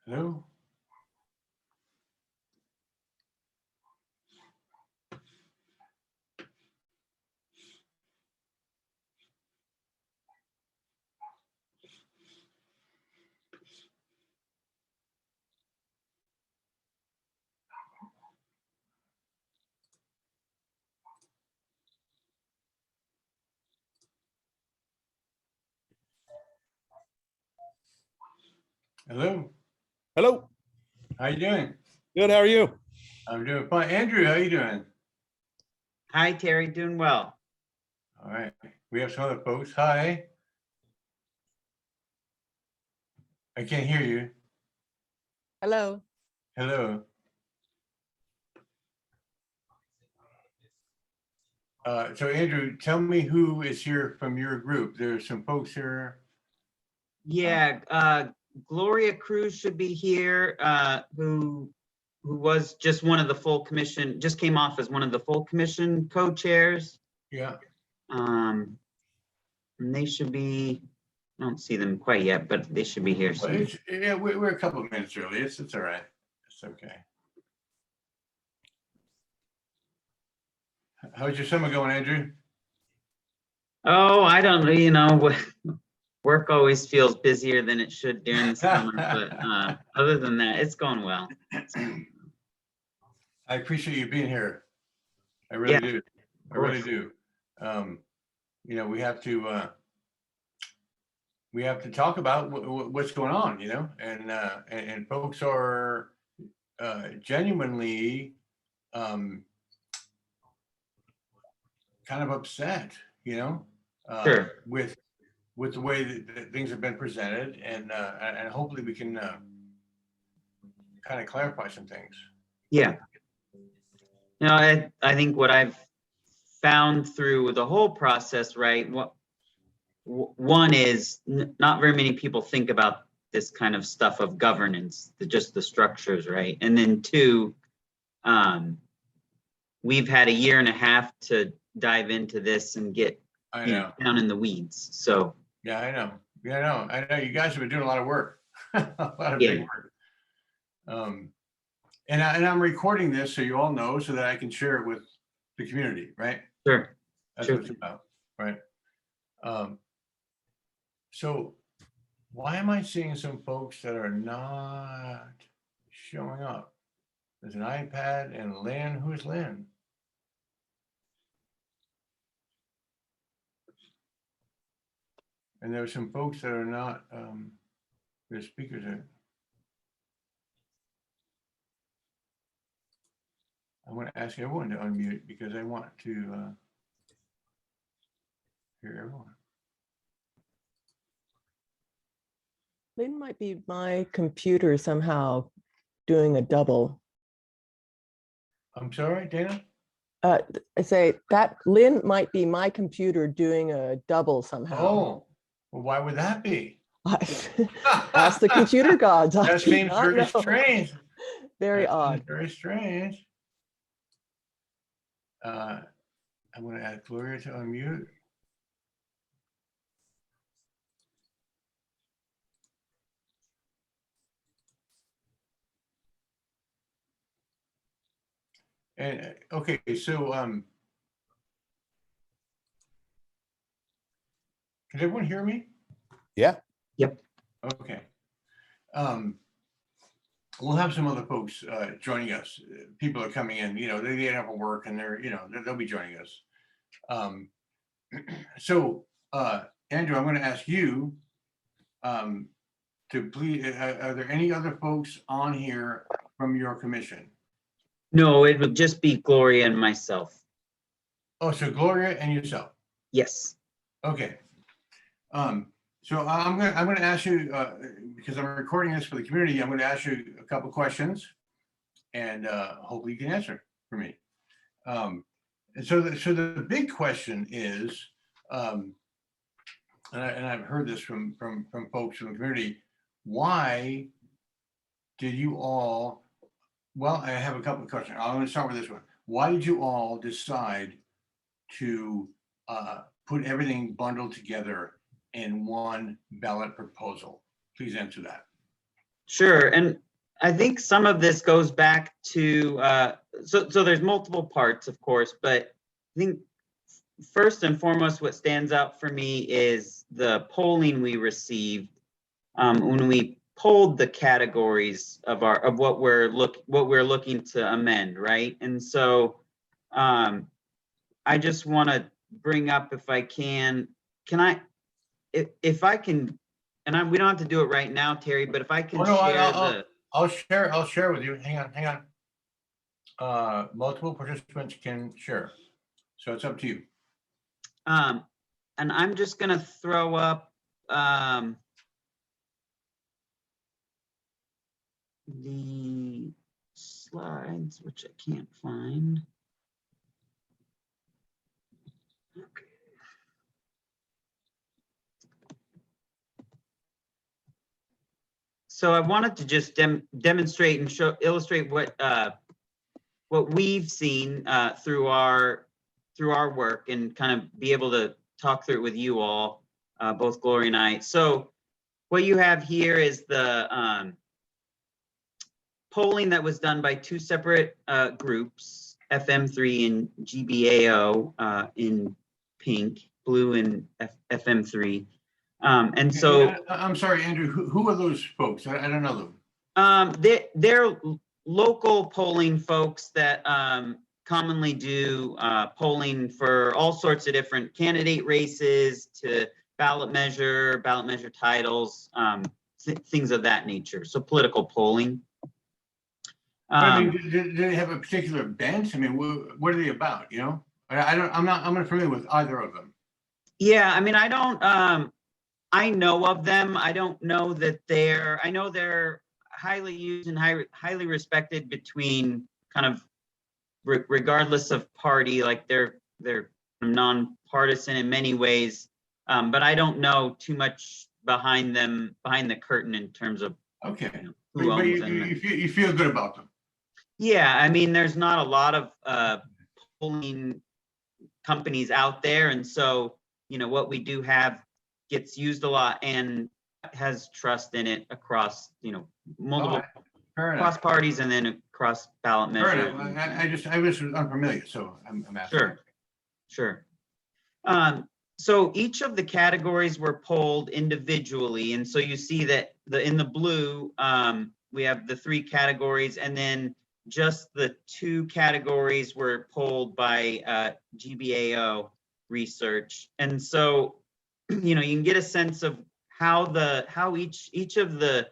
Hello? Hello? Hello. How you doing? Good. How are you? I'm doing fine. Andrew, how you doing? Hi, Terry. Doing well. All right. We have some other folks. Hi. I can't hear you. Hello. Hello. So Andrew, tell me who is here from your group. There's some folks here. Yeah, Gloria Cruz should be here, who was just one of the full commission, just came off as one of the full commission co-chairs. Yeah. And they should be, I don't see them quite yet, but they should be here Well, soon. yeah, we're a couple of minutes early. It's all right. It's okay. How's your summer going, Andrew? Oh, I don't know, work always feels busier than it should during the summer, but other than that, it's going well. I appreciate you being here. I really do. I really do. We have to talk about what's going on, and folks are genuinely kind of upset, Sure. with the way that things have been presented, and hopefully we can kind of clarify some things. Yeah. I think what I've found through the whole process, right? One is not very many people think about this kind of stuff of governance, just the structures, right? And then two, we've had a year and a half to dive into this and get down in the weeds. So yeah, I know. I know. You guys have been doing a lot of work, a lot of big work. And I'm recording this so you all know, so that I can share it with the community, right? Sure. That's Sure. what it's about, right? So why am I seeing some folks that are not showing up? There's an iPad and Lynn. Who's Lynn? And there's some folks that are not, their speakers are. I want to ask everyone to unmute because I want to hear everyone. Lynn might be my computer somehow doing a double. I'm sorry, Dana? I say that Lynn might be my computer doing a double somehow. Oh, well, why would that be? Ask the computer gods. That seems very strange. Very odd. Very strange. I'm going to add Gloria to unmute. And okay, so can everyone hear me? Yeah. Yep. Okay. We'll have some other folks joining us. People are coming in, they get up at work and they'll be joining us. So Andrew, I'm going to ask you to please, are there any other folks on here from your commission? No, it would just be Gloria and myself. Oh, so Gloria and yourself. Yes. Okay. So I'm gonna ask you, because I'm recording this for the community, I'm gonna ask you a couple questions, and hopefully you can answer for me. And so the big question is, and I've heard this from folks in the community, why did you all? Well, I have a couple of questions. I'm going to start with this one. Why did you all decide to put everything bundled together in one ballot proposal? Please answer that. Sure, and I think some of this goes back to, so there's multiple parts, of course, but I think first and foremost, what stands out for me is the polling we received when we polled the categories of what we're looking to amend, right? And so I just want to bring up, if I can I, if I can, and we don't have to do it right now, Terry, but if I can Oh, no, share I'll share with you. Hang on. Multiple participants can share. So it's up to you. and I'm just gonna throw up the slides, which I can't find. Okay. So I wanted to just demonstrate and illustrate what we've seen through our work, and kind of be able to talk through it with you all, both Gloria and I. So what you have here is the polling that was done by two separate groups, FM3 and GBAO in pink, blue and FM3. And so I'm sorry, Andrew, who are those folks? I don't know them. they're local polling folks that commonly do polling for all sorts of different candidate races, to ballot measure titles, things of that nature. So political polling. I mean, do they have a particular bent? I mean, what are they about? You know, I'm not familiar with either of them. Yeah, I mean, I don't. I know of them. I don't know that I know they're highly used and highly respected between kind of regardless of party. Like they're nonpartisan in many ways, but I don't know too much behind the curtain in terms of Okay, who but owns them. you feel good about them. Yeah, I mean, there's not a lot of polling companies out there, and so what we do have gets used a lot and has trust in it across multiple across parties, and then across ballot measures. I was unfamiliar, so I'm asking. Sure. So each of the categories were polled individually, and so you see that in the blue we have the 3 categories, and then just the 2 categories were polled by GBAO research. And so you can get a sense of how each of the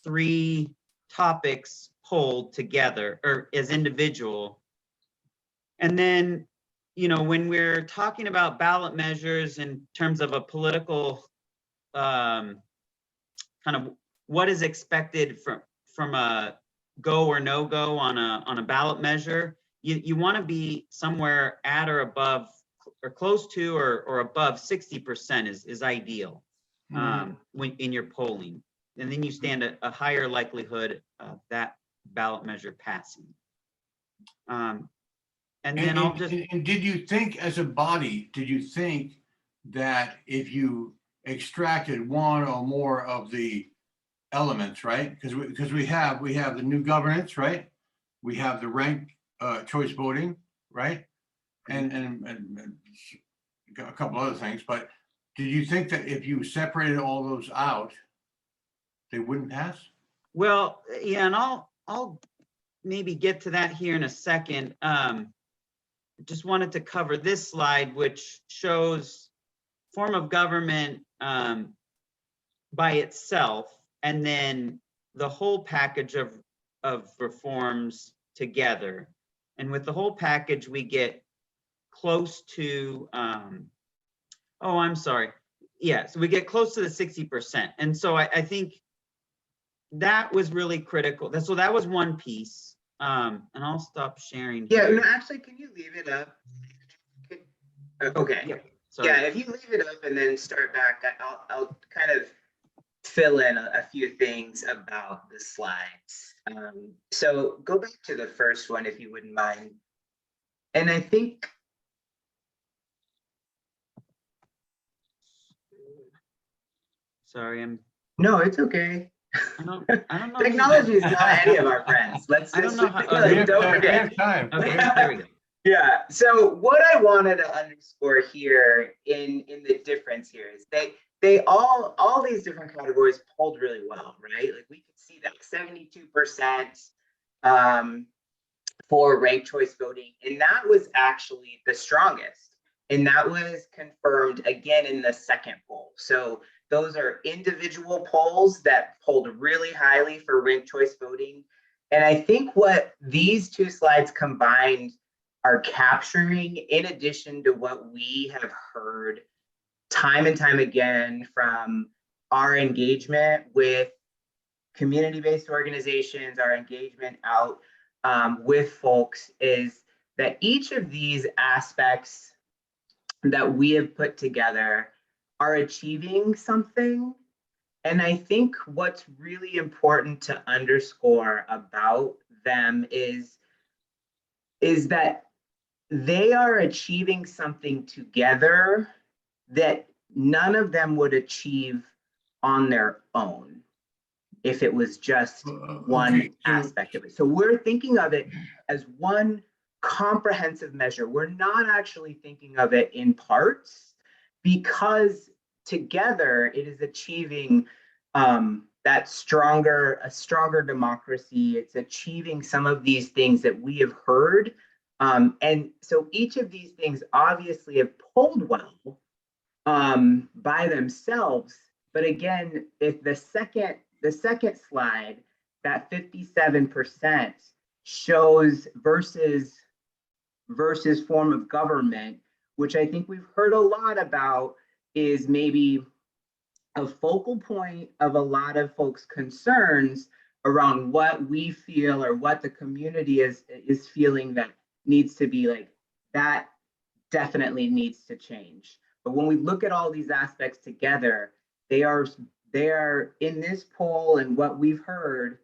3 topics polled together or as individual. And then when we're talking about ballot measures in terms of a political kind of what is expected from a go or no go on a ballot measure, you want to be somewhere at or above or close to or above 60% is ideal when in your polling, and then you stand a higher likelihood of that ballot measure passing. And then I'll just. And did you think, as a body, that if you extracted one or more of the elements, right? Because we have the new governance, right? We have the ranked choice voting, right? And a couple other things. But did you think that if you separated all those out, they wouldn't pass? Well, yeah, and I'll maybe get to that here in a second. Just wanted to cover this slide, which shows form of government by itself, and then the whole package of reforms together. And with the whole package, we get close to, oh, I'm sorry. Yeah, so we get close to the 60%. And so I think that was really critical. So that was one piece. And I'll stop sharing Yeah, here. no, actually, can you leave it up? Okay. Yeah, sorry. Yeah, if you leave it up and then start back, I'll kind of fill in a few things about the slides. So go back to the first one if you wouldn't mind. And I think. Sorry, No, it's okay. I don't know. Technology is not any of our friends. Let's I don't just know how- like, don't We forget. have time. Okay, there we go. Yeah. So what I wanted to underscore here in the difference here is they all these different categories polled really well, right? Like we could see that 72% for ranked choice voting, and that was actually the strongest. And that was confirmed again in the second poll. So those are individual polls that polled really highly for ranked choice voting. And I think what these two slides combined are capturing, in addition to what we have heard time and time again from our engagement with community-based organizations, our engagement out with folks, is that each of these aspects that we have put together are achieving something. And I think what's really important to underscore about them is that they are achieving something together that none of them would achieve on their own if it was just one Okay, so- aspect of it. So we're thinking of it as one comprehensive measure. We're not actually thinking of it in parts, because together it is achieving a stronger democracy. It's achieving some of these things that we have heard. And so each of these things obviously have polled well by themselves. But again, if the second slide, that 57% shows versus form of government, which I think we've heard a lot about, is maybe a focal point of a lot of folks' concerns around what we feel or what the community is feeling that needs to be like, that definitely needs to change. But when we look at all these aspects together, they are in this poll and what we've heard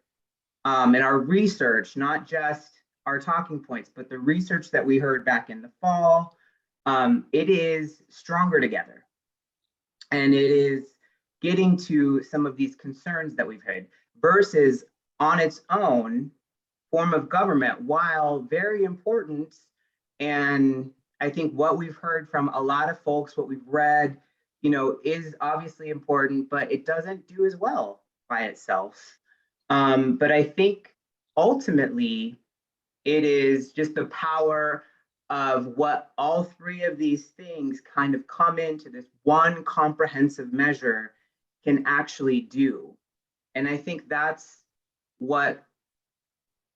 in our research, not just our talking points, but the research that we heard back in the fall, it is stronger together. And it is getting to some of these concerns that we've had versus on its own form of government, while very important. And I think what we've heard from a lot of folks, what we've read, is obviously important, but it doesn't do as well by itself. But I think ultimately it is just the power of what all three of these things kind of come into this one comprehensive measure can actually do. And I think that's what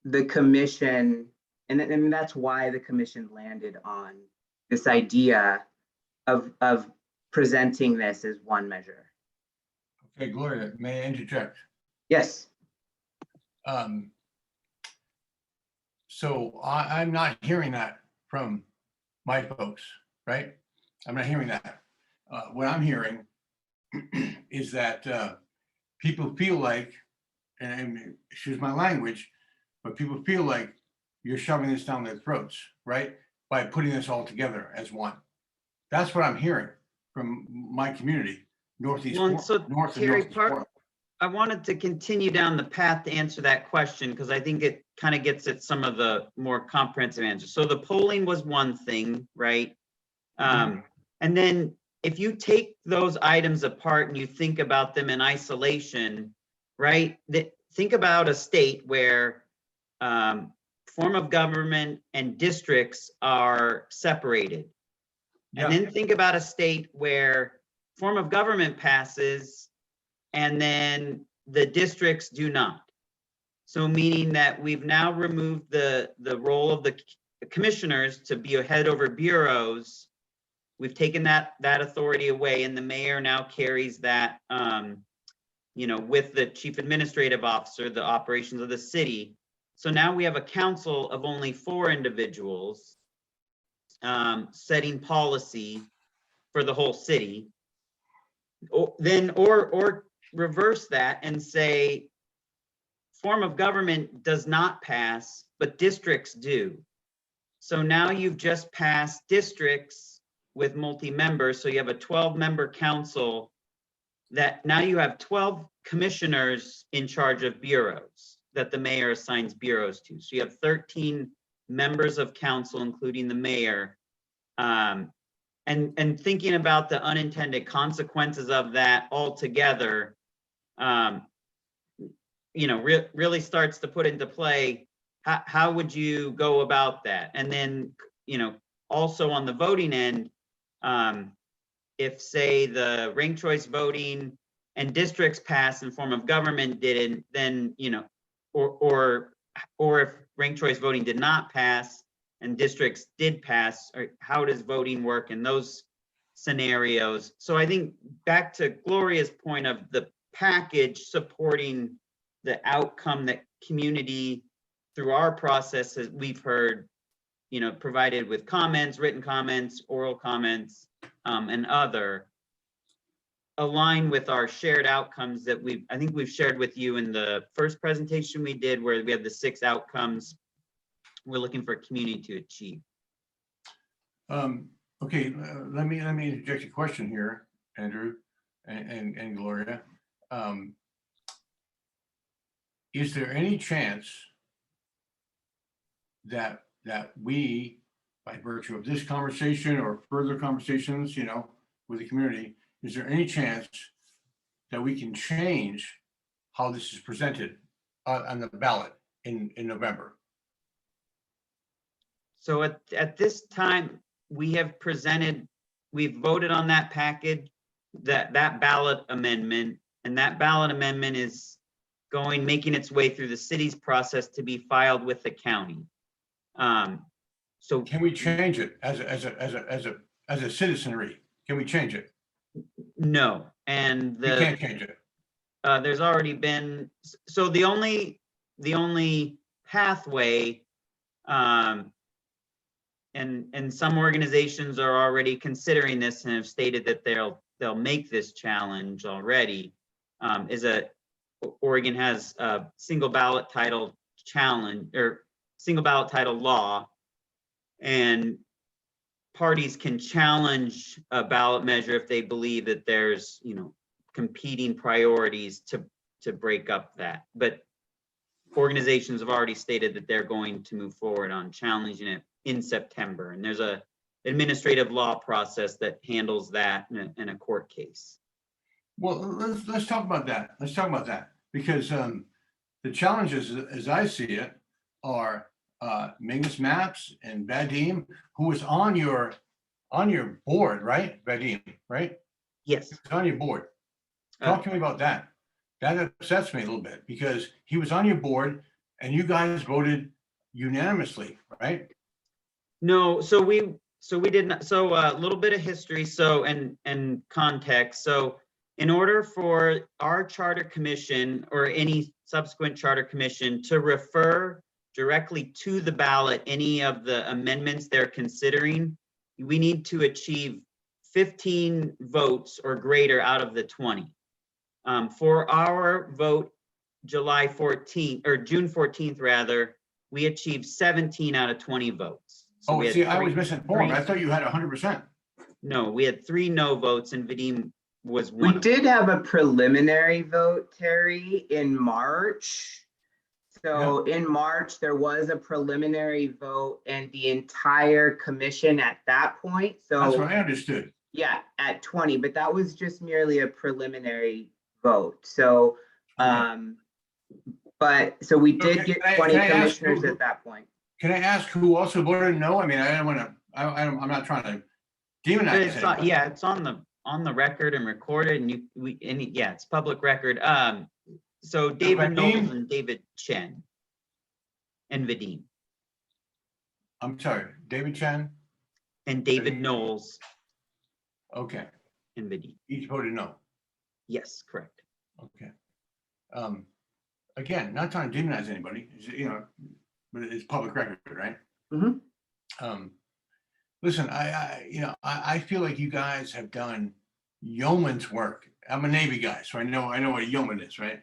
the commission, and that's why the commission landed on this idea of presenting this as one measure. Okay, Gloria, may I interject? Yes. So I'm not hearing that from my folks, right? I'm not hearing that. What I'm hearing is that people feel like, and excuse my language, but people feel like you're shoving this down their throats, right? By putting this all together as one. That's what I'm hearing from my community, Northeast. Well, and so North and Terry, Northeast Portland. I wanted to continue down the path to answer that question because I think it kind of gets at some of the more comprehensive answers. So the polling was one thing, right? And then if you take those items apart and you think about them in isolation, right? Think about a state where form of government and districts are separated. Yeah. And then think about a state where form of government passes and then the districts do not. So meaning that we've now removed the role of the commissioners to be a head over bureaus. We've taken that authority away, and the mayor now carries that, with the chief administrative officer, the operations of the city. So now we have a council of only 4 individuals setting policy for the whole city. Or reverse that and say form of government does not pass, but districts do. So now you've just passed districts with multi-members. So you have a 12-member council that now you have 12 commissioners in charge of bureaus that the mayor assigns bureaus to. So you have 13 members of council, including the mayor. And thinking about the unintended consequences of that altogether, really starts to put into play, how would you go about that? And then, also on the voting end, if say the ranked choice voting and districts pass in form of government didn't, then, or if ranked choice voting did not pass and districts did pass, or how does voting work in those scenarios? So I think back to Gloria's point of the package supporting the outcome that community through our process, as we've heard, provided with comments, written comments, oral comments, and other, align with our shared outcomes that I think we've shared with you in the first presentation we did, where we have the 6 outcomes we're looking for community to achieve. Okay, let me interject a question here, Andrew and Gloria. Is there any chance that we, by virtue of this conversation or further conversations, with the community, is there any chance that we can change how this is presented on the ballot in November? So at this time, we've voted on that package, that ballot amendment, and that ballot amendment is making its way through the city's process to be filed with the county. So can we change it as a citizenry? Can we change it? No, and We can't change it. there's already been, so the only pathway, and some organizations are already considering this and have stated that they'll make this challenge already, Oregon has a single ballot title challenge, or single ballot title law, and parties can challenge a ballot measure if they believe that there's, competing priorities to break up that. But organizations have already stated that they're going to move forward on challenging it in September. And there's a administrative law process that handles that in a court case. Well, let's talk about that. Let's talk about that, because the challenges, as I see it, are Mingus Maps and Vadim, who was on your board, right? Vadim, right? Yes. He was on your board. Talk to me about that. That upsets me a little bit, because he was on your board and you guys voted unanimously, right? No, so we did not. So a little bit of history. So and context. So in order for our charter commission or any subsequent charter commission to refer directly to the ballot any of the amendments they're considering, we need to achieve 15 votes or greater out of the 20. For our vote July 14th or June 14th rather, we achieved 17 out of 20 votes. So Oh, see, I was misinformed. I thought you had 100%. No, we had 3 no votes and Vadim was one. We did have a preliminary vote, Terry, in March. So in March, there was a preliminary vote and the entire commission at that point. So That's what I understood. yeah, at 20, but that was just merely a preliminary vote. So, but so we did get 20 commissioners at that point. Can I ask who also voted no? I mean, I don't want to, I'm not trying to demonize it. Yeah, it's on the record and recorded, and it's public record. So David Knowles and David Chen and Vadim. I'm sorry, David Chen? And David Knowles Okay, and Vadim. each voted no. Yes, correct. Okay. Again, not trying to demonize anybody, but it's public record, right? Mm-hmm. Listen, I feel like you guys have done yeoman's work. I'm a Navy guy, so I know what a yeoman is, right?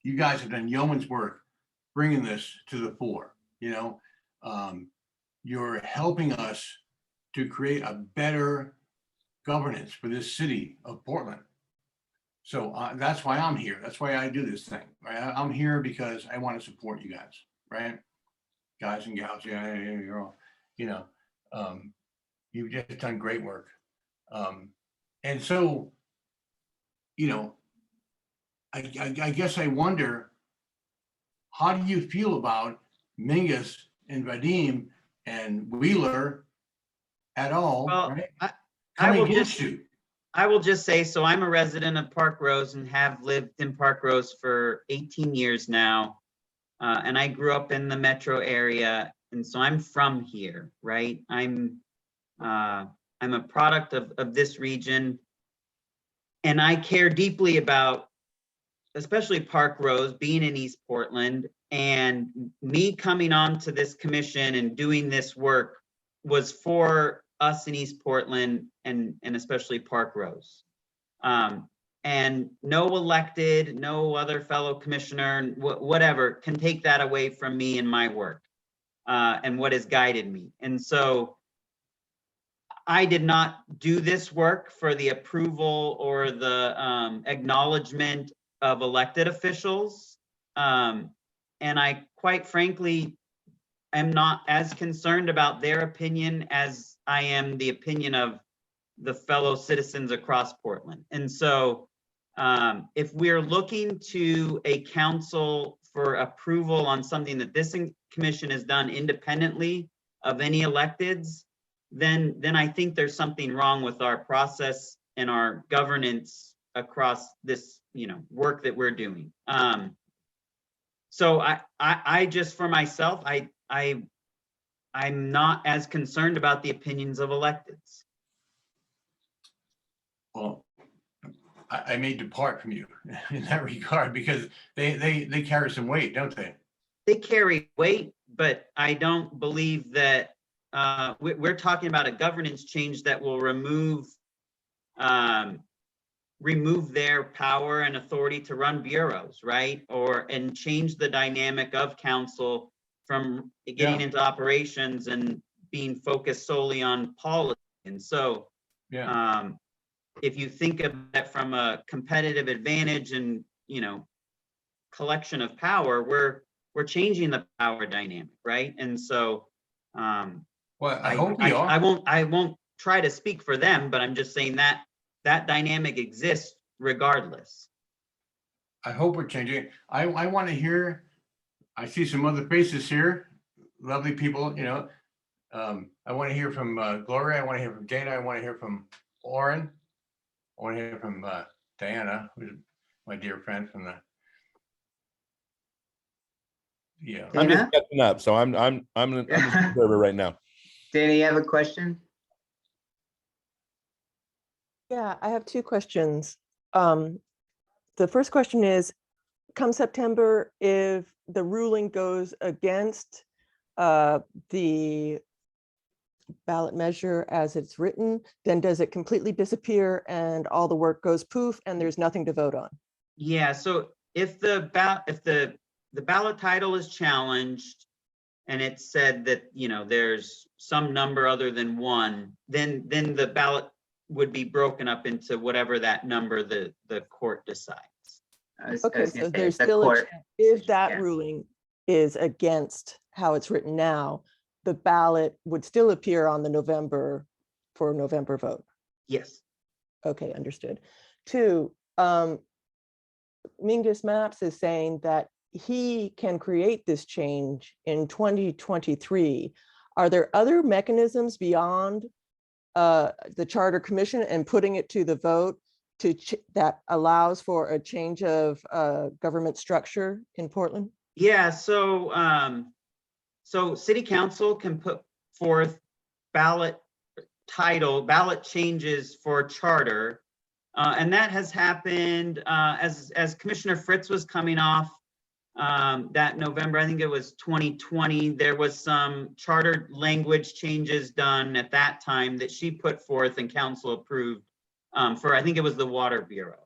You guys have done yeoman's work bringing this to the fore. You're helping us to create a better governance for this city of Portland. So that's why I'm here. That's why I do this thing, right? I'm here because I want to support you guys, right? Guys and gals, yeah, you're all, you know, you've just done great work. And so, you know, I guess I wonder, how do you feel about Mingus and Vadim and Wheeler at all, Well, right? I Coming will against just, you. I will just say, so I'm a resident of Parkrose and have lived in Parkrose for 18 years now. And I grew up in the metro area, and so I'm from here, right? I'm a product of this region, and I care deeply about, especially Parkrose, being in East Portland, and me coming on to this commission and doing this work was for us in East Portland and especially Parkrose. And no elected, no other fellow commissioner, whatever, can take that away from me and my work and what has guided me. And so I did not do this work for the approval or the acknowledgement of elected officials. And I, quite frankly, am not as concerned about their opinion as I am the opinion of the fellow citizens across Portland. And so if we're looking to a council for approval on something that this commission has done independently of any electeds, then I think there's something wrong with our process and our governance across this, you know, work that we're doing. So I just, for myself, I'm not as concerned about the opinions of electeds. Well, I may depart from you in that regard, because they carry some weight, don't they? They carry weight, but I don't believe that we're talking about a governance change that will remove their power and authority to run bureaus, right? And change the dynamic of council from getting into operations and being focused solely on policy. And so, if you think of that from a competitive advantage and, you know, collection of power, we're changing the power dynamic, right? And so, Well, I hope we are. I won't try to speak for them, but I'm just saying that that dynamic exists regardless. I hope we're changing. I want to hear, I see some other faces here, lovely people, you know. I want to hear from Gloria. I want to hear from Dana. I want to hear from Lauren. I want to hear from Diana, who's my dear friend from the. Yeah. I'm just Dana? catching up, so I'm an observer right now. Dana, you have a question? Yeah, I have two questions. The first question is, come September, if the ruling goes against the ballot measure as it's written, then does it completely disappear and all the work goes poof and there's nothing to vote on? Yeah, so if the ballot title is challenged and it said that, you know, there's some number other than one, then the ballot would be broken up into whatever that number the court decides. Okay, so there's still a chance, if that ruling is against how it's written now, the ballot would still appear on the November vote. Yes. Okay, understood. Two, Mingus Maps is saying that he can create this change in 2023. Are there other mechanisms beyond the Charter Commission and putting it to the vote that allows for a change of government structure in Portland? Yeah, so City Council can put forth ballot changes for charter, and that has happened as Commissioner Fritz was coming off that November, I think it was 2020, there was some charter language changes done at that time that she put forth and council approved for, I think it was the Water Bureau.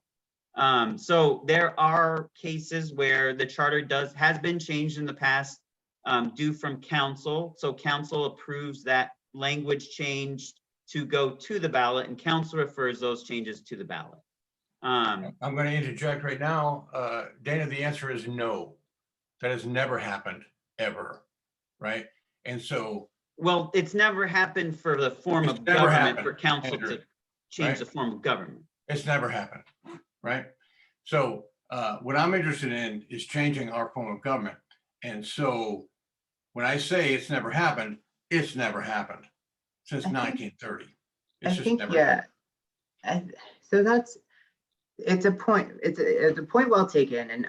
So there are cases where the charter has been changed in the past due from council. So council approves that language change to go to the ballot and council refers those changes to the ballot. I'm going to interject right now. Dana, the answer is no. That has never happened, ever, right? And so Well, it's never happened for the form It's of never government happened, for council Andrew, to change right? the form of government. it's never happened, right? So what I'm interested in is changing our form of government. And so when I say it's never happened since I think- 1930. I It's just think, never yeah. So it's a point, it's a point well taken. And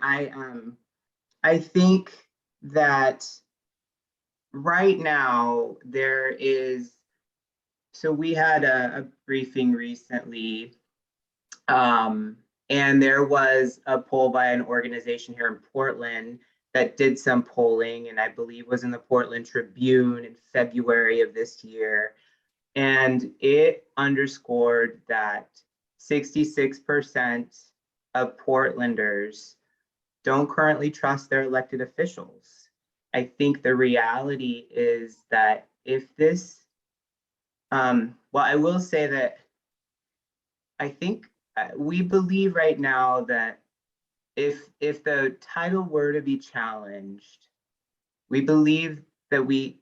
I think that right now there is, so we had a briefing recently, and there was a poll by an organization here in Portland that did some polling, and I believe was in the Portland Tribune in February of this year. And it underscored that 66% of Portlanders don't currently trust their elected officials. I think the reality is that if this, well, I will say that I think we believe right now that if the title were to be challenged, we believe that we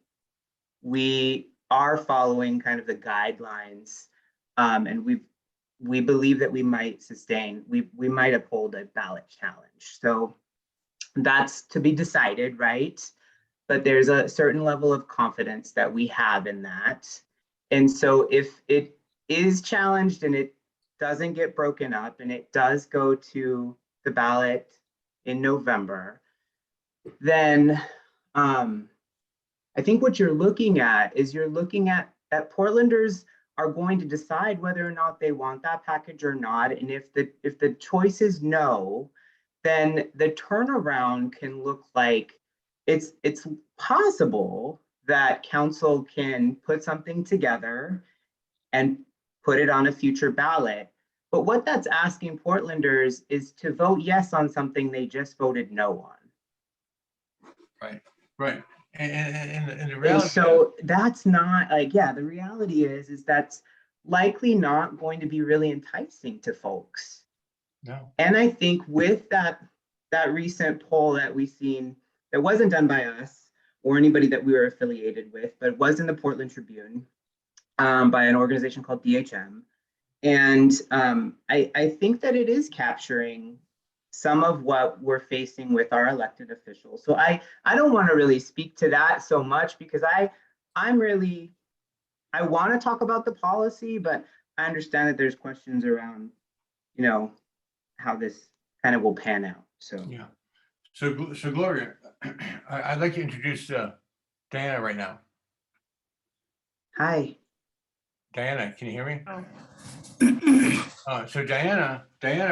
are following kind of the guidelines, and we believe that we might sustain, we might uphold a ballot challenge. So that's to be decided, right? But there's a certain level of confidence that we have in that. And so if it is challenged and it doesn't get broken up and it does go to the ballot in November, then I think what you're looking at is that Portlanders are going to decide whether or not they want that package or not. And if the choice is no, then the turnaround can look like it's possible that council can put something together and put it on a future ballot. But what that's asking Portlanders is to vote yes on something they just voted no on. right. And the And reality so that's not like, yeah, the reality is that's likely not going to be really enticing to folks. no, And I think with that recent poll that we've seen, that wasn't done by us or anybody that we were affiliated with, but was in the Portland Tribune, by an organization called DHM. And I think that it is capturing some of what we're facing with our elected officials. So I don't want to really speak to that so much because I want to talk about the policy, but I understand that there's questions around, how this kind of will pan out. So yeah. So Gloria, I'd like to introduce Diana right now. hi. Diana, can you hear me? Oh. So Diana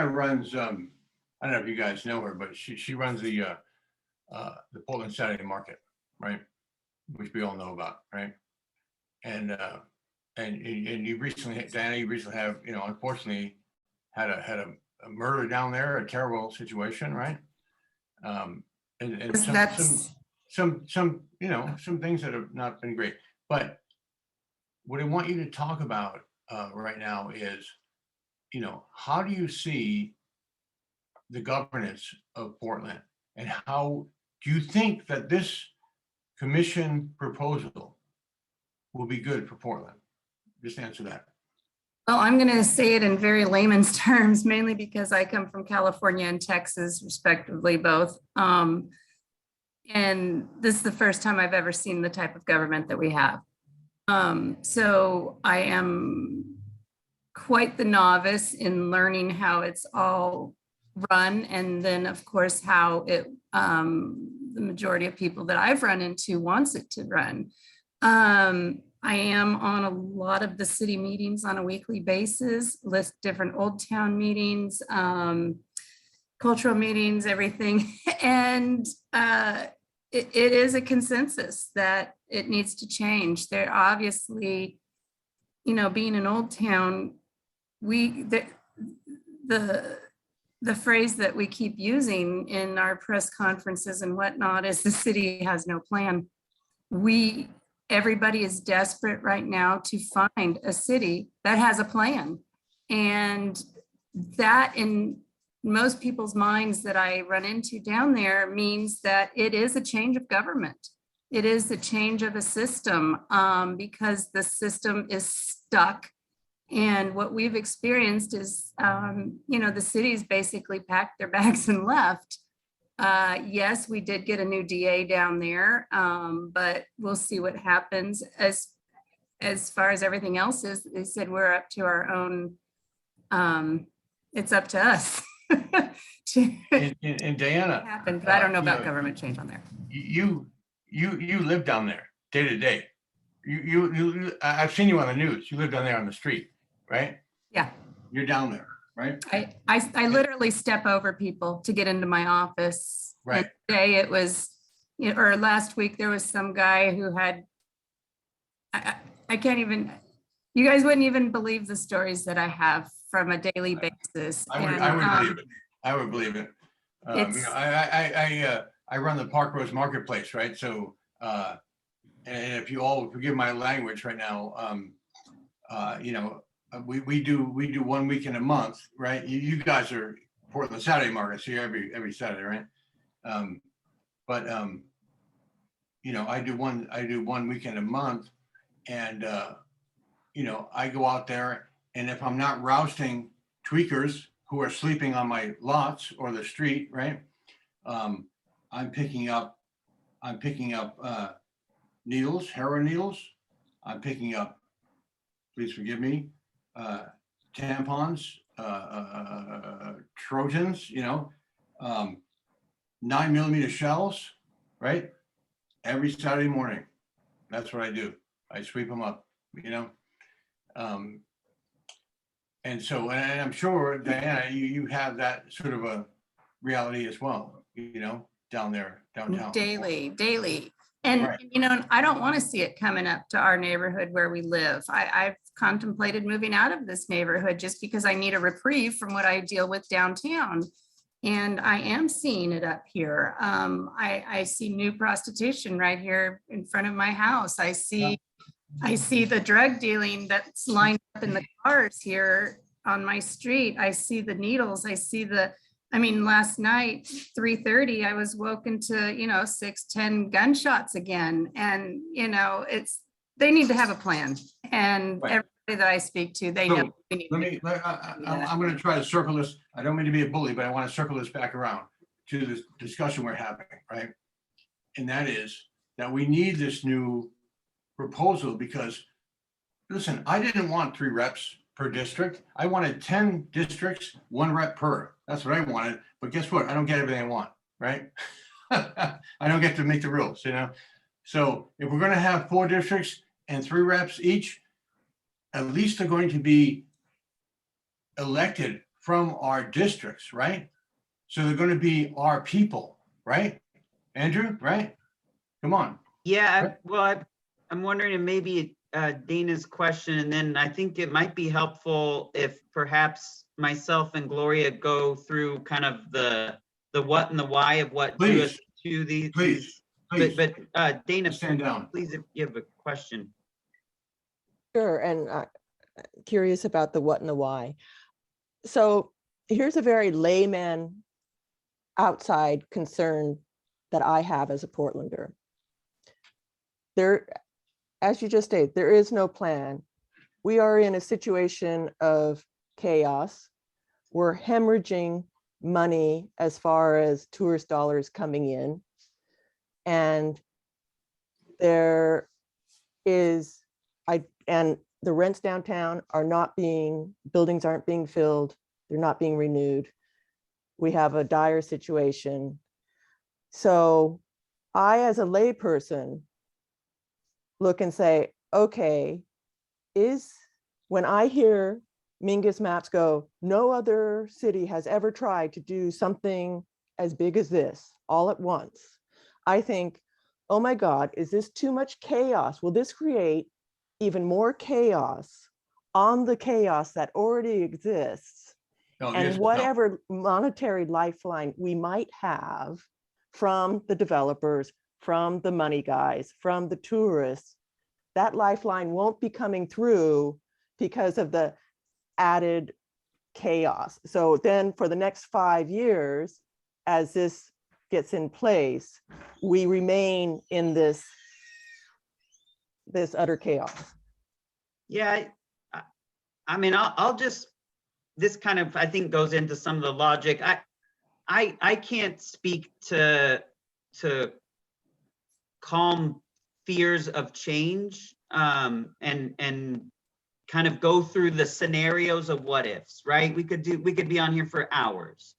runs, I don't know if you guys know her, but she runs the Portland Saturday Market, right? Which we all know about, right? And you recently, Diana, have, unfortunately had a murder down there, a terrible situation, right? And some things that have not been great. But what I want you to talk about right now is, how do you see the governance of Portland, and how do you think that this commission proposal will be good for Portland? Just answer that. Well, I'm going to say it in very layman's terms, mainly because I come from California and Texas, respectively, both. And this is the first time I've ever seen the type of government that we have. So I am quite the novice in learning how it's all run, and then of course how it the majority of people that I've run into wants it to run. I am on a lot of the city meetings on a weekly basis, list different Old Town meetings, cultural meetings, everything. And it is a consensus that it needs to change. There obviously, being an Old Town, the phrase that we keep using in our press conferences and whatnot is the city has no plan. Everybody is desperate right now to find a city that has a plan. And that in most people's minds that I run into down there means that it is a change of government. It is a change of a system, because the system is stuck. And what we've experienced is, the city's basically packed their bags and left. Yes, we did get a new DA down there, but we'll see what happens. As far as everything else is, they said we're up to our own, it's up to us. to And Diana, happen, but I don't know you about know, government change on there. you live down there day to day. I've seen you on the news. You live down there on the street, right? Yeah, You're down there, right? I literally step over people to get into my office. Right. And today it was, or last week, there was some guy who had, I can't even, you guys wouldn't even believe the stories that I have from a daily basis. I would believe it. I would believe it. I run the Parkrose marketplace, right? So, and if you all forgive my language right now, we do 1 weekend a month, right? You guys are Portland Saturday market, so you're every Saturday, right? I do one weekend a month, and I go out there, and if I'm not rousting tweakers who are sleeping on my lots or the street, right? I'm picking up needles, heroin needles. I'm picking up, please forgive me, tampons, Trojans, 9mm shells, right? Every Saturday morning. That's what I do. I sweep them up, and so, and I'm sure, Diana, you have that sort of a reality as well, down there, downtown. Daily. And, Right. I don't want to see it coming up to our neighborhood where we live. I've contemplated moving out of this neighborhood just because I need a reprieve from what I deal with downtown. And I am seeing it up here. I see new prostitution right here in front of my house. I see the drug dealing that's lined up in the cars here on my street. I see the needles. I see last night, 3:30, I was woken to, 6-10 gunshots again. And, they need to have a plan. And Right. everybody that I speak to, they So, know. They need to do I'm going to try to circle this. I don't mean to be a bully, but I want to circle this back around to this discussion we're having, right? And that is that we need this new proposal because, listen, I didn't want 3 reps per district. I wanted 10 districts, 1 rep per. That's what I wanted. But guess what? I don't get everything I want, right? I don't get to make the rules, So if we're going to have 4 districts and 3 reps each, at least they're going to be elected from our districts, right? So they're going to be our people, right? Andrew, right? Come on. Yeah, I'm wondering if maybe Dana's question, and then I think it might be helpful if perhaps myself and Gloria go through kind of the what and the why of what drew us to these. Please. But Dana, Stand down. please, if you have a question. Sure, and curious about the what and the why. So here's a very layman outside concern that I have as a Portlander. There, as you just stated, there is no plan. We are in a situation of chaos. We're hemorrhaging money as far as tourist dollars coming in. And there is, and the rents downtown are not being, buildings aren't being filled, they're not being renewed. We have a dire situation. So I, as a layperson, look and say, okay, when I hear Mingus Maps go, no other city has ever tried to do something as big as this all at once, I think, oh my God, is this too much chaos? Will this create even more chaos on the chaos that already exists? And whatever monetary lifeline we might have from the developers, from the money guys, from the tourists, that lifeline won't be coming through because of the added chaos. So then for the next 5 years, as this gets in place, we remain in this utter chaos. Yeah, I mean, I'll just, this kind of, I think, goes into some of the logic. I can't speak to calm fears of change, and kind of go through the scenarios of what ifs, right? We could be on here for hours.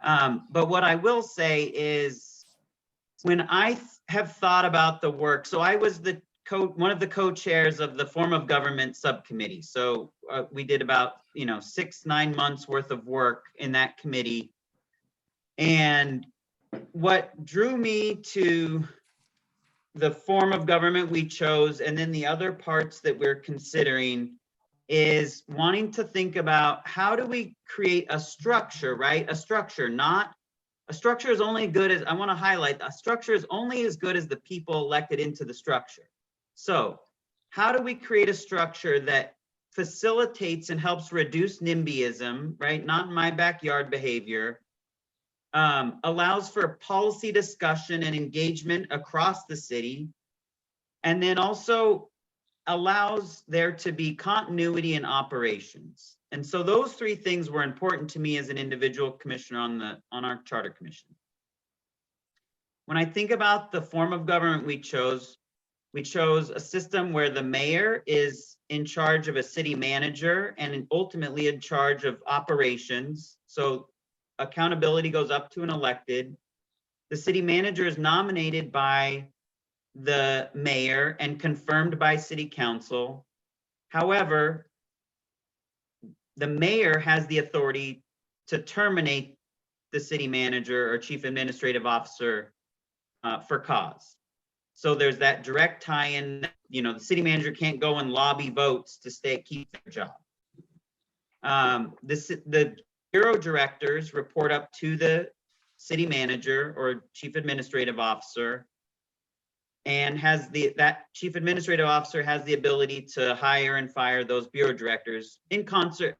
But what I will say is, when I have thought about the work, so I was one of the co-chairs of the form of government subcommittee. So we did about 6-9 months worth of work in that committee. And what drew me to the form of government we chose, and then the other parts that we're considering, is wanting to think about how do we create a structure, right? A structure is only good as, I want to highlight, a structure is only as good as the people elected into the structure. So how do we create a structure that facilitates and helps reduce NIMBYism, right? Not in my backyard behavior, allows for policy discussion and engagement across the city, and then also allows there to be continuity in operations. And so those three things were important to me as an individual commissioner on our charter commission. When I think about the form of government we chose a system where the mayor is in charge of a city manager and ultimately in charge of operations. So accountability goes up to an elected. The city manager is nominated by the mayor and confirmed by city council. However, the mayor has the authority to terminate the city manager or chief administrative officer for cause. So there's that direct tie-in. The city manager can't go and lobby votes to keep their job. The bureau directors report up to the city manager or chief administrative officer, and that chief administrative officer has the ability to hire and fire those bureau directors in concert.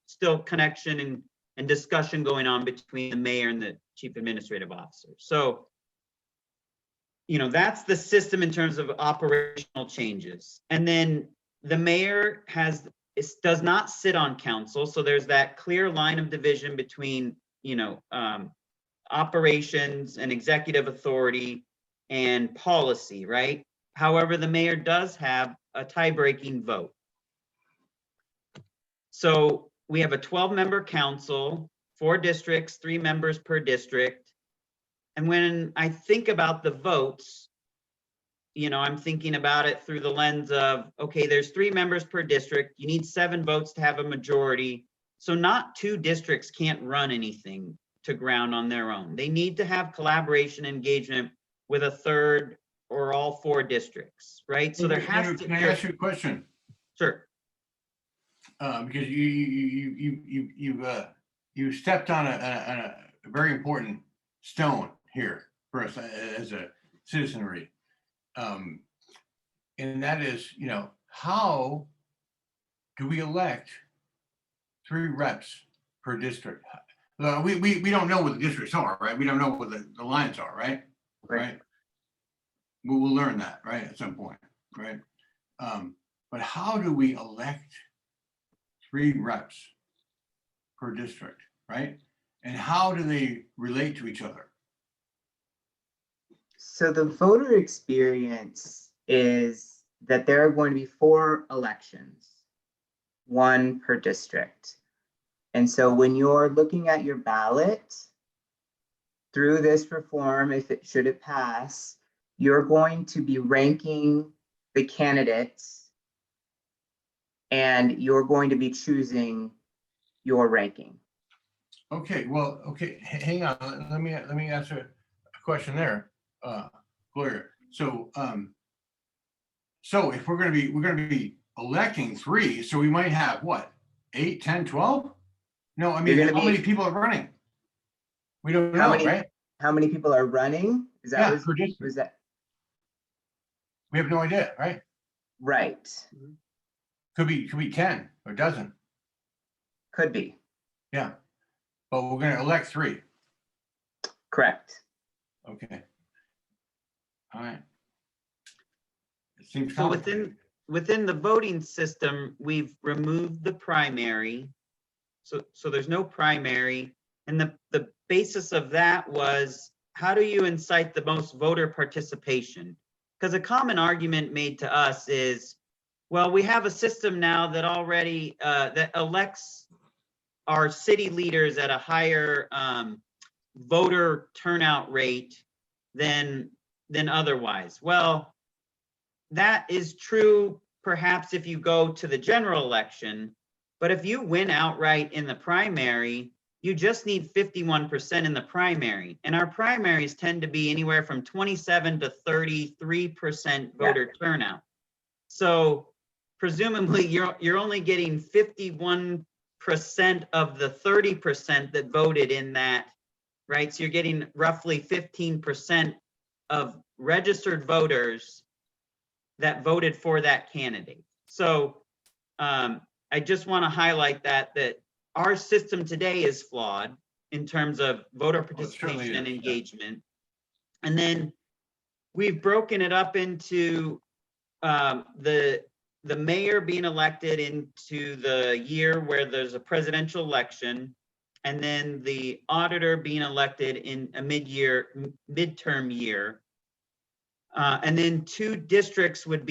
Still connection and discussion going on between the mayor and the chief administrative officer. So, that's the system in terms of operational changes. And then the mayor does not sit on council. So there's that clear line of division between, operations and executive authority and policy, right? However, the mayor does have a tie-breaking vote. So we have a 12-member council, 4 districts, 3 members per district. And when I think about the votes, I'm thinking about it through the lens of, okay, there's 3 members per district. You need 7 votes to have a majority. So not 2 districts can't run anything to ground on their own. They need to have collaboration, engagement with a third or all 4 districts, right? So there has to. Can I ask you a question? Sure. Because you stepped on a very important stone here for us as a citizenry, and that is, how do we elect 3 reps per district? We don't know what the districts are, right? We don't know what the lines are, right? Right. We'll learn that, right, at some point, right? But how do we elect 3 reps per district, right? And how do they relate to each other? So the voter experience is that there are going to be 4 elections, 1 per district. And so when you're looking at your ballot through this reform, should it pass, you're going to be ranking the candidates and you're going to be choosing your ranking. Okay, well, okay, hang on. Let me answer a question there, Gloria. So, so if we're gonna be electing 3, so we might have what, 8, 10, 12? No, I mean, how many people are running? We don't know, right? How many people are running? Is that Yeah, what- per district. was that We have no idea, right? right? Could be 10 or dozen. Could be. Yeah, but we're gonna elect 3. Correct. Okay. All right. It seems So complicated. within the voting system, we've removed the primary. So there's no primary. And the basis of that was, how do you incite the most voter participation? Because a common argument made to us is, well, we have a system now that already that elects our city leaders at a higher voter turnout rate than otherwise. Well, that is true perhaps if you go to the general election, but if you win outright in the primary, you just need 51% in the primary. And our primaries tend to be anywhere from 27 to 33% voter turnout. So presumably you're only getting 51% of the 30% that voted in that, right? So you're getting roughly 15% of registered voters that voted for that candidate. So I just want to highlight that our system today is flawed in terms of voter participation and engagement. And then we've broken it up into the mayor being elected into the year where there's a presidential election, and then the auditor being elected in a midterm year. And then 2 districts would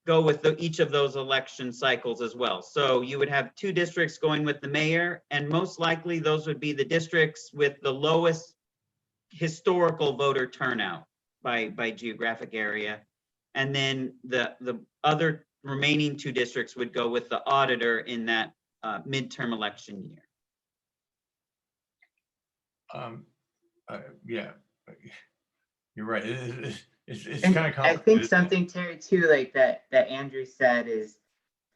go with each of those election cycles as well. So you would have 2 districts going with the mayor, and most likely those would be the districts with the lowest historical voter turnout by geographic area. And then the other remaining 2 districts would go with the auditor in that midterm election year. Yeah, you're right. It's And kind of I complicated. think something, Terry, too, like that Andrew said is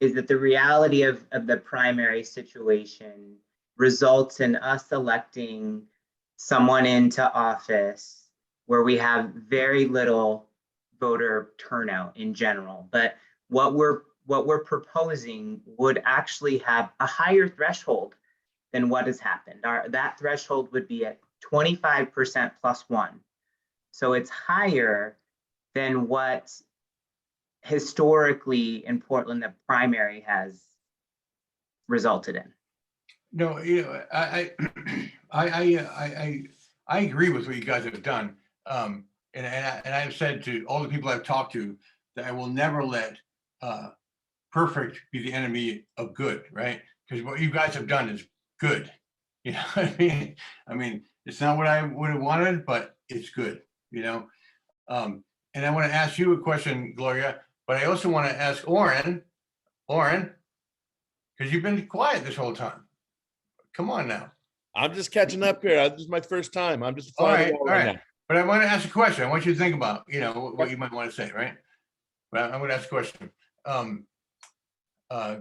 that the reality of the primary situation results in us electing someone into office where we have very little voter turnout in general. But what we're proposing would actually have a higher threshold than what has happened. That threshold would be at 25% plus 1. So it's higher than what historically in Portland the primary has resulted in. No, you know, I agree with what you guys have done. And I've said to all the people I've talked to that I will never let perfect be the enemy of good, right? Because what you guys have done is good. You know what I mean, it's not what I would have wanted, but it's good, you know? And I want to ask you a question, Gloria, but I also want to ask Oren, because you've been quiet this whole time. Come on now. I'm just catching up here. This is my first time. I'm just All flying right, the wall all right right. now. But I want to ask a question. I want you to think about, you know, what you might want to say, right? But I'm going to ask a question.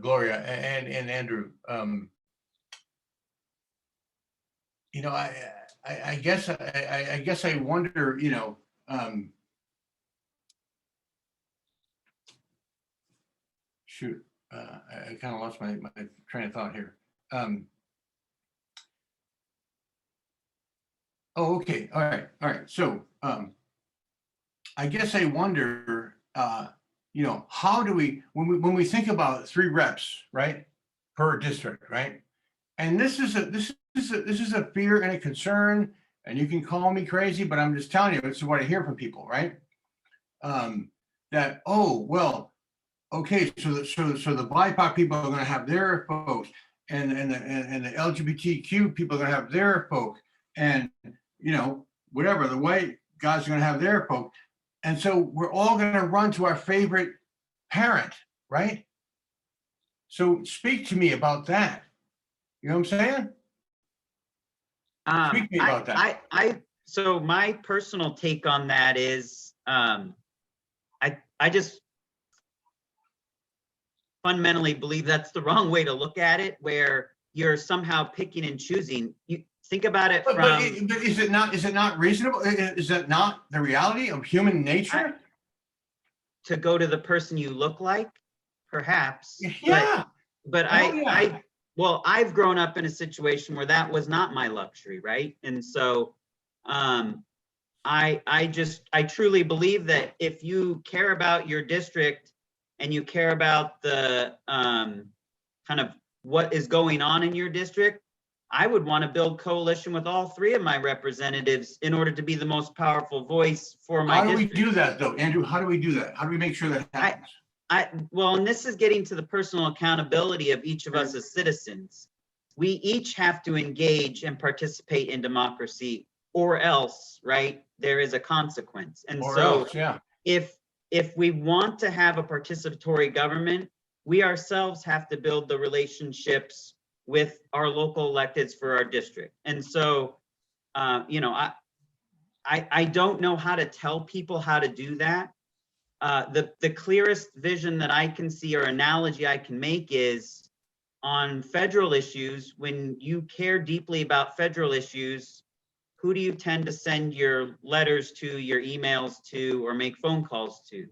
Gloria and Andrew, you know, I guess I wonder, you know, shoot, I kind of lost my train of thought here. Oh, okay. All right. So I guess I wonder, you know, how do we, when we think about 3 reps, right, per district, right? And this is a fear and a concern, and you can call me crazy, but I'm just telling you, this is what I hear from people, right? That, oh, well, okay, so the BIPOC people are going to have their folks, and the LGBTQ people are going to have their folk, and you know, whatever, the white guys are going to have their folk, and so we're all going to run to our favorite parent, right? So speak to me about that. You know what I'm saying? Speak to me about that. So my personal take on that is, I just fundamentally believe that's the wrong way to look at it, where you're somehow picking and choosing. You think about it But is it not reasonable? Is that not the reality of human nature? To go to the person you look like, perhaps. Yeah. But Oh, yeah. well, I've grown up in a situation where that was not my luxury, right? And so I truly believe that if you care about your district and you care about the kind of what is going on in your district, I would want to build coalition with all three of my representatives in order to be the most powerful voice for my How do we district. do that though, Andrew? How do we do that? How do we make sure that happens? Well, and this is getting to the personal accountability of each of us as citizens. We each have to engage and participate in democracy, or else, right, there is a consequence. And Or so else, yeah. if we want to have a participatory government, we ourselves have to build the relationships with our local electeds for our district. And so, you know, I don't know how to tell people how to do that. The clearest vision that I can see or analogy I can make is on federal issues. When you care deeply about federal issues, who do you tend to send your letters to, your emails to, or make phone calls to?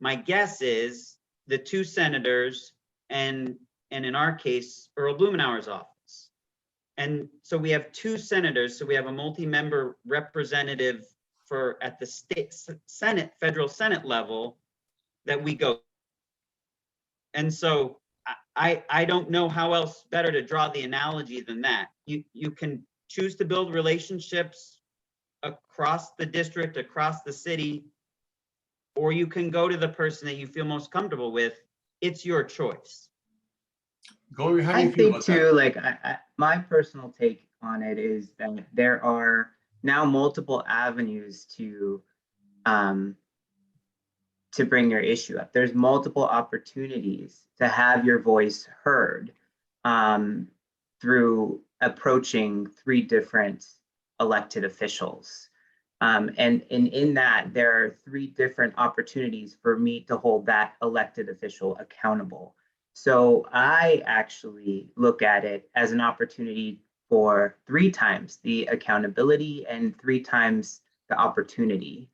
My guess is the two senators and in our case, Earl Blumenauer's office. And so we have two senators, so we have a multi-member representative for at the state Senate, federal Senate level that we go. And so I don't know how else better to draw the analogy than that. You can choose to build relationships across the district, across the city, or you can go to the person that you feel most comfortable with. It's your choice. Gloria, how do I you feel think about too, that? like my personal take on it is that there are now multiple avenues to bring your issue up. There's multiple opportunities to have your voice heard through approaching three different elected officials. And in that, there are three different opportunities for me to hold that elected official accountable. So I actually look at it as an opportunity for 3 times the accountability and 3 times the opportunity.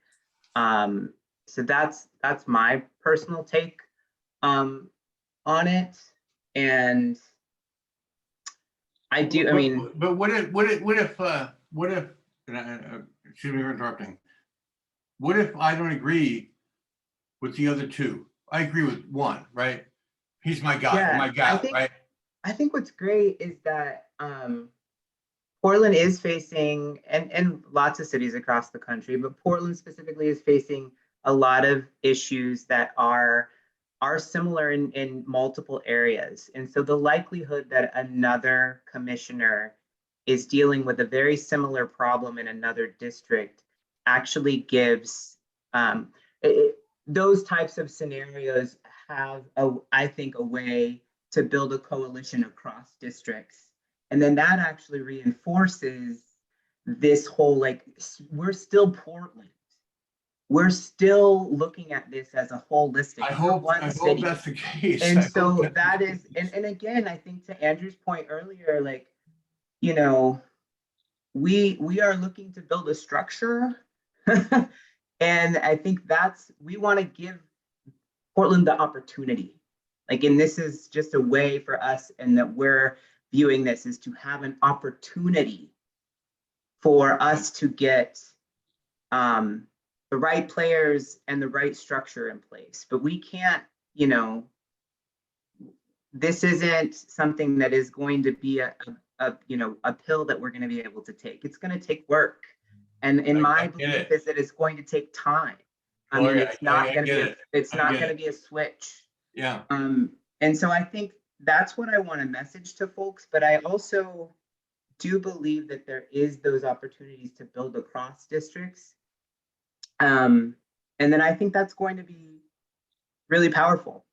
So that's my personal take on it. And I do, I mean, But what if, and excuse me for interrupting. What if I don't agree with the other 2? I agree with 1, right? He's my guy, or Yeah, my gal, right? I think what's great is that Portland is facing, and lots of cities across the country, but Portland specifically is facing a lot of issues that are similar in multiple areas. And so the likelihood that another commissioner is dealing with a very similar problem in another district actually gives, those types of scenarios have, I think, a way to build a coalition across districts. And then that actually reinforces this whole, like, we're still Portland. We're still looking at this as a holistic. I hope city. that's the case. And so that is, and again, I think to Andrew's point earlier, like, you know, we are looking to build a structure. And I think we want to give Portland the opportunity. Like, and this is just a way for us, and that we're viewing this is to have an opportunity for us to get the right players and the right structure in place. But we can't, you know, this isn't something that is going to be a pill that we're going to be able to take. It's going to take work. And in my belief is that it's going to take time. I mean, it's not going to be a switch. Yeah. And so I think that's what I want to message to folks, but I also do believe that there is those opportunities to build across districts. And then I think that's going to be really powerful.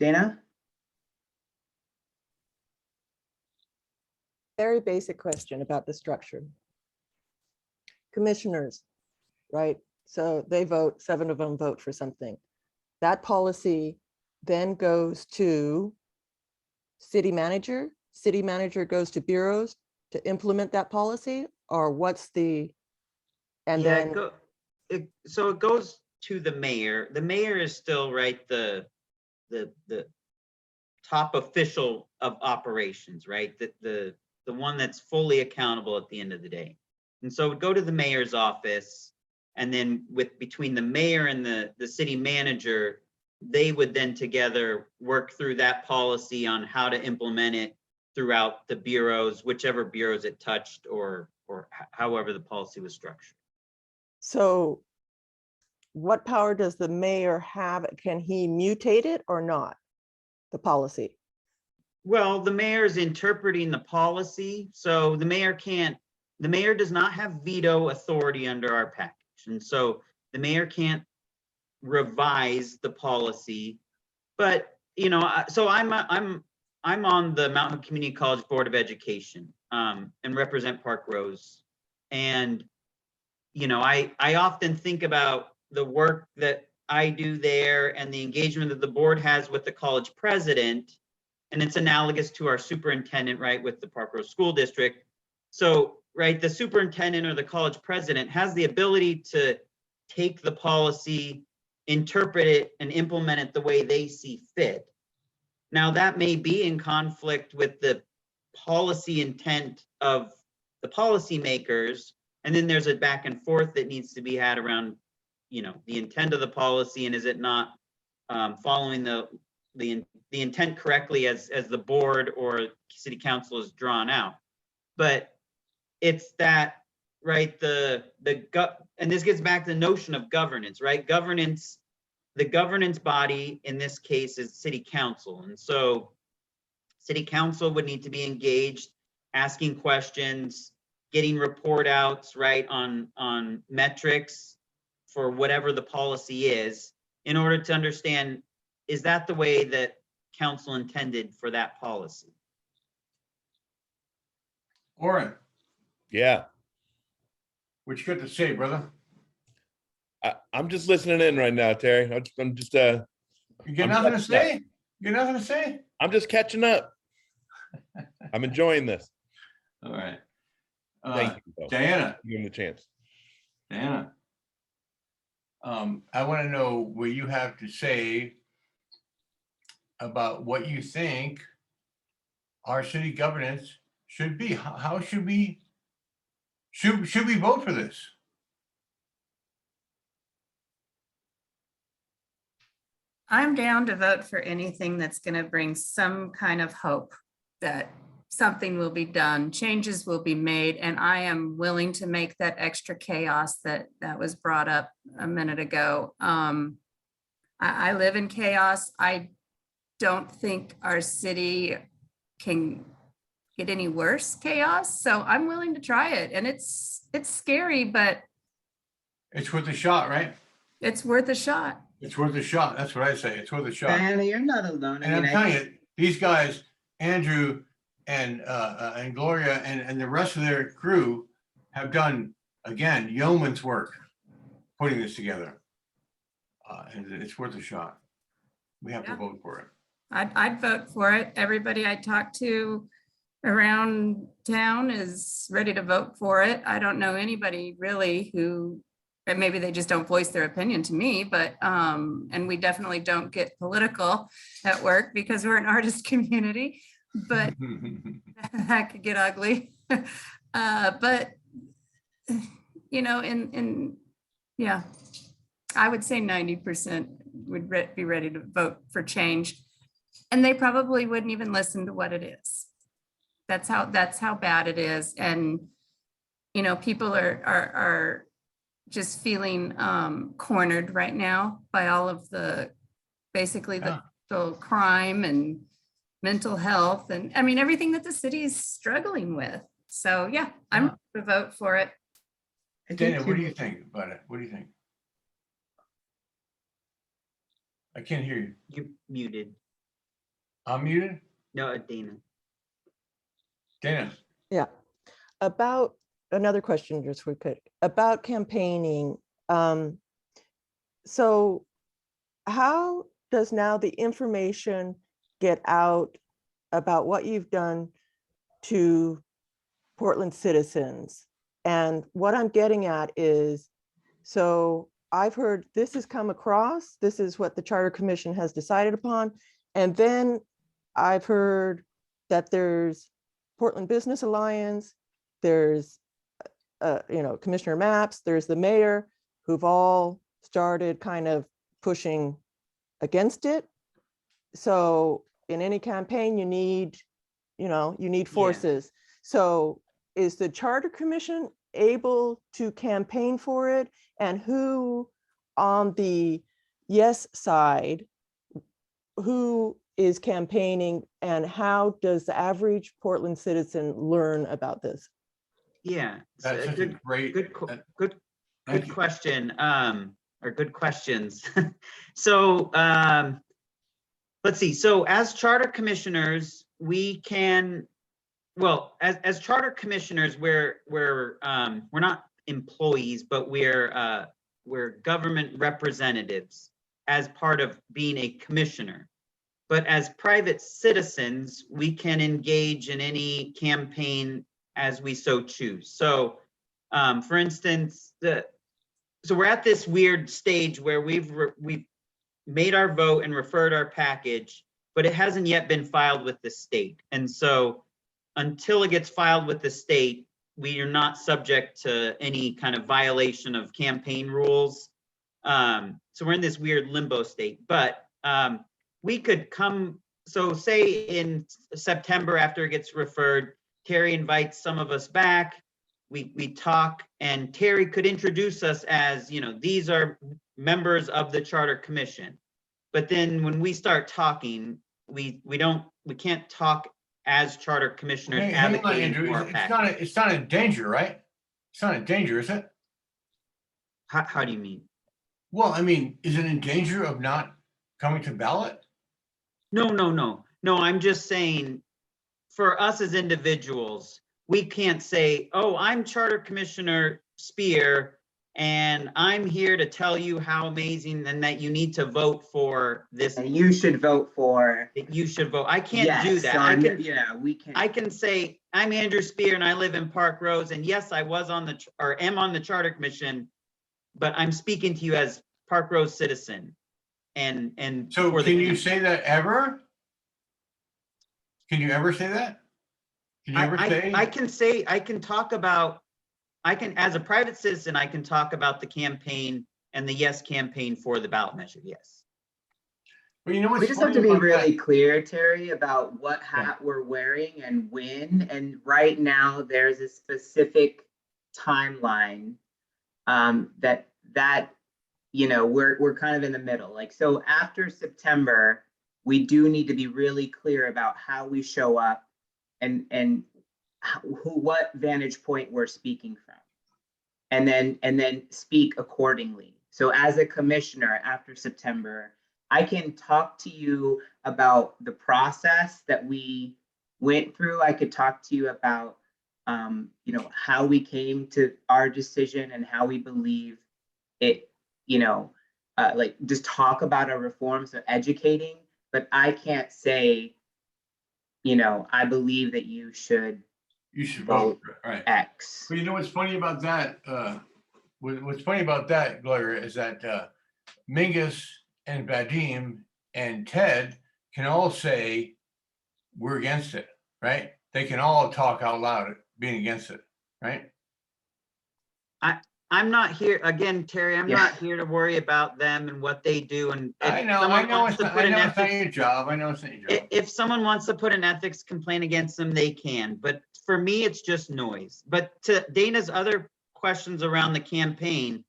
Dana? Very basic question about the structure. Commissioners, right? So they vote, 7 of them vote for something. That policy then goes to city manager goes to bureaus to implement that policy, or what's the, and Yeah, then so it goes to the mayor. The mayor is still, right, the top official of operations, right? The one that's fully accountable at the end of the day. And so it would go to the mayor's office, and then between the mayor and the city manager, they would then together work through that policy on how to implement it throughout the bureaus, whichever bureaus it touched, or however the policy was structured. So what power does the mayor have? Can he mutate it or not? The policy? Well, the mayor is interpreting the policy, so the mayor does not have veto authority under our package. And so the mayor can't revise the policy, but so I'm on the Mountain Hope Community College Board of Education, and represent Parkrose. And I often think about the work that I do there and the engagement that the board has with the college president, and it's analogous to our superintendent, right, with the Parkrose School District. So, right, the superintendent or the college president has the ability to take the policy, interpret it, and implement it the way they see fit. Now, that may be in conflict with the policy intent of the policymakers, and then there's a back and forth that needs to be had around, the intent of the policy, and is it not following the intent correctly as the board or city council is drawn out. But it's that, right, and this gets back to the notion of governance, right? Governance, the governance body in this case is city council. And so city council would need to be engaged, asking questions, getting report outs, right, on metrics for whatever the policy is, in order to understand, is that the way that council intended for that policy? Oren, Yeah, what you got to say, brother? I'm just listening in right now, Terry. I'm just You got I'm nothing to catching up. say? You got nothing to say? I'm just catching up. I'm enjoying this. All right. Thank you, though. Diana, Give him the chance. Diana. I want to know what you have to say about what you think our city governance should be. How should we vote for this? I'm down to vote for anything that's going to bring some kind of hope that something will be done, changes will be made, and I am willing to make that extra chaos that was brought up a minute ago. I live in chaos. I don't think our city can get any worse chaos, so I'm willing to try it. And it's scary, but It's worth a shot, right? it's worth a shot. It's worth a shot. That's what I say. It's worth a shot. Diana, you're not alone. And I'm telling you, these guys, Andrew and Gloria and the rest of their crew have done, again, yeoman's work putting this together. And it's worth a shot. We have to Yeah. vote for it. I'd vote for it. Everybody I talk to around town is ready to vote for it. I don't know anybody really who, and maybe they just don't voice their opinion to me, but, and we definitely don't get political at work because we're an artist community, but that could get ugly. But, yeah, I would say 90% would be ready to vote for change. And they probably wouldn't even listen to what it is. That's how bad it is. And, people are just feeling cornered right now by all of basically the crime and mental health. And I mean, everything that the city is struggling with. So yeah, I'm going to vote for it. Dana, what do you think about it? What do you think? I can't hear you. You're muted. I'm muted? No, Dana. Dana, Yeah. About another question, just real quick, about campaigning. So how does now the information get out about what you've done to Portland citizens? And what I'm getting at is, so I've heard this has come across, this is what the Charter Commission has decided upon, and then I've heard that there's Portland Business Alliance, there's, Commissioner Maps, there's the mayor, who've all started kind of pushing against it. So in any campaign, you need forces. So is the Charter Commission able to campaign for it? And who on the yes side, who is campaigning, and how does the average Portland citizen learn about this? Yeah, it's That's a such a good, great. good Thank you. question, or good questions. So, let's see. So as charter commissioners, we can, well, as charter commissioners, we're not employees, but we're government representatives as part of being a commissioner. But as private citizens, we can engage in any campaign as we so choose. So, for instance, so we're at this weird stage where we've made our vote and referred our package, but it hasn't yet been filed with the state. And so until it gets filed with the state, we are not subject to any kind of violation of campaign rules. So we're in this weird limbo state, but we could come, so say in September after it gets referred, Terry invites some of us back, we talk, and Terry could introduce us as, these are members of the Charter Commission. But then when we start talking, we can't talk as Charter Commissioners Hang on, advocating Andrew. for our package. It's not in danger, right? It's not in danger, is it? How do you mean? Well, I mean, is it in danger of not coming to ballot? No, I'm just saying, for us as individuals, we can't say, oh, I'm Charter Commissioner Spear, and I'm here to tell you how amazing and that you need to vote for this. And you should vote for. You should vote. I can't do Yes, that. we can. I can say, I'm Andrew Spear and I live in Parkrose, and yes, I was on am on the Charter Commission, but I'm speaking to you as Parkrose citizen. And So for the can you campaign. say that ever? Can you ever say that? Can you ever say? I can talk about, as a private citizen, I can talk about the campaign and the yes campaign for the ballot measure, yes. Well, you know what's We just have funny to be about really that? clear, Terry, about what hat we're wearing and when. And right now, there's a specific timeline that we're kind of in the middle. Like, so after September, we do need to be really clear about how we show up and what vantage point we're speaking from, and then speak accordingly. So as a commissioner after September, I can talk to you about the process that we went through. I could talk to you about how we came to our decision and how we believe it, like just talk about our reforms, so educating, but I can't say, I believe that you should vote, right? X. But you know what's funny about that? What's funny about that, Gloria, is that Mingus and Vadim and Ted can all say we're against it, right? They can all talk out loud being against it, right? I'm not here, again, Terry, I'm not here to worry about them and what they do. And I know it's not your job. I know it's not your job. If someone wants to put an ethics complaint against them, they can. But for me, it's just noise. But to Dana's other questions around the campaign,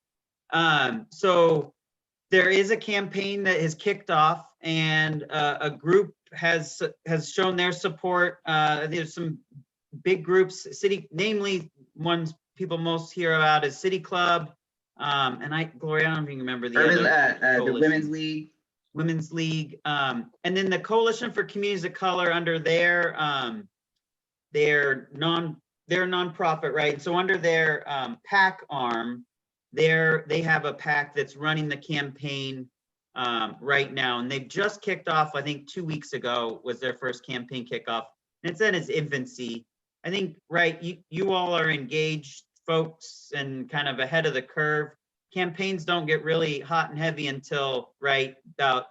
so there is a campaign that has kicked off, and a group has shown their support. There's some big groups, namely ones people most hear about is City Club, and Gloria, I don't even remember the other. The Women's League. Women's League, and then the Coalition for Communities of Color under their nonprofit, right? So under their PAC arm, they have a PAC that's running the campaign right now, and they've just kicked off. I think 2 weeks ago was their first campaign kickoff, and it's in its infancy. I think, right, you all are engaged folks and kind of ahead of the curve. Campaigns don't get really hot and heavy until, right, about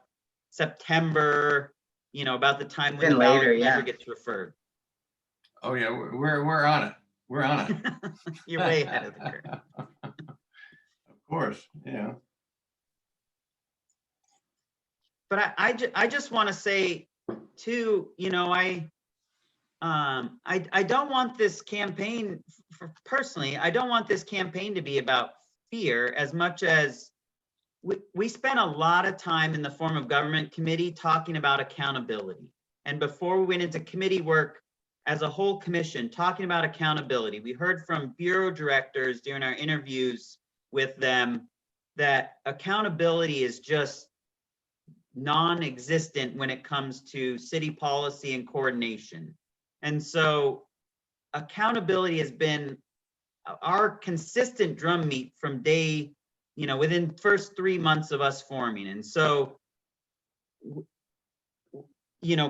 September, about the time when Been the ballot later, yeah. measure gets referred. Oh, yeah, we're on it. We're on it. You're way ahead of the curve. Of course, yeah. But I just want to say too, I don't want this campaign, personally, I don't want this campaign to be about fear as much as we spent a lot of time in the form of government committee talking about accountability. And before we went into committee work as a whole commission, talking about accountability, we heard from bureau directors during our interviews with them that accountability is just non-existent when it comes to city policy and coordination. And so accountability has been our consistent drumbeat from day, within first 3 months of us forming. And so,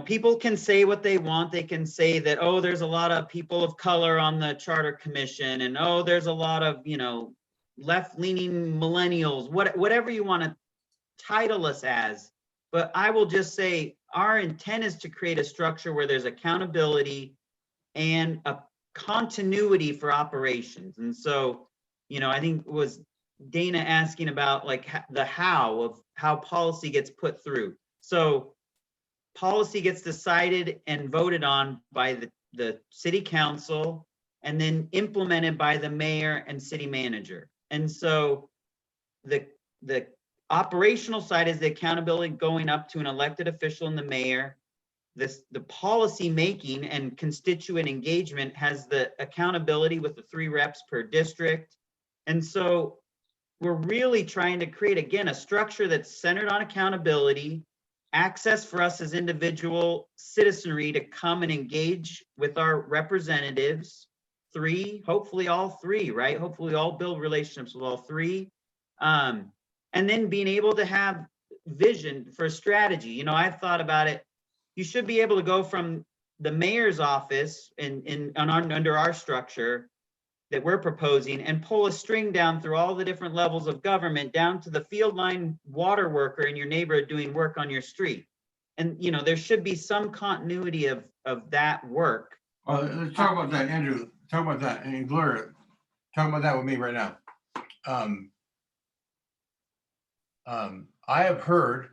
people can say what they want. They can say that, oh, there's a lot of people of color on the charter commission, and oh, there's a lot of, left-leaning millennials, whatever you want to title us as. But I will just say our intent is to create a structure where there's accountability and a continuity for operations. And so, I think it was Dana asking about like the how of how policy gets put through. So policy gets decided and voted on by the city council and then implemented by the mayor and city manager. And so the operational side is the accountability going up to an elected official and the mayor. The policy making and constituent engagement has the accountability with the 3 reps per district. And so we're really trying to create, again, a structure that's centered on accountability, access for us as individual citizenry to come and engage with our representatives. 3, hopefully all 3, right? Hopefully all build relationships with all 3. And then being able to have vision for strategy. I've thought about it. You should be able to go from the mayor's office under our structure that we're proposing and pull a string down through all the different levels of government down to the field line water worker in your neighborhood doing work on your street. And, there should be some continuity of that work. Well, let's talk about that, Andrew. Talk about that. And Gloria, talk about that with me right now. I have heard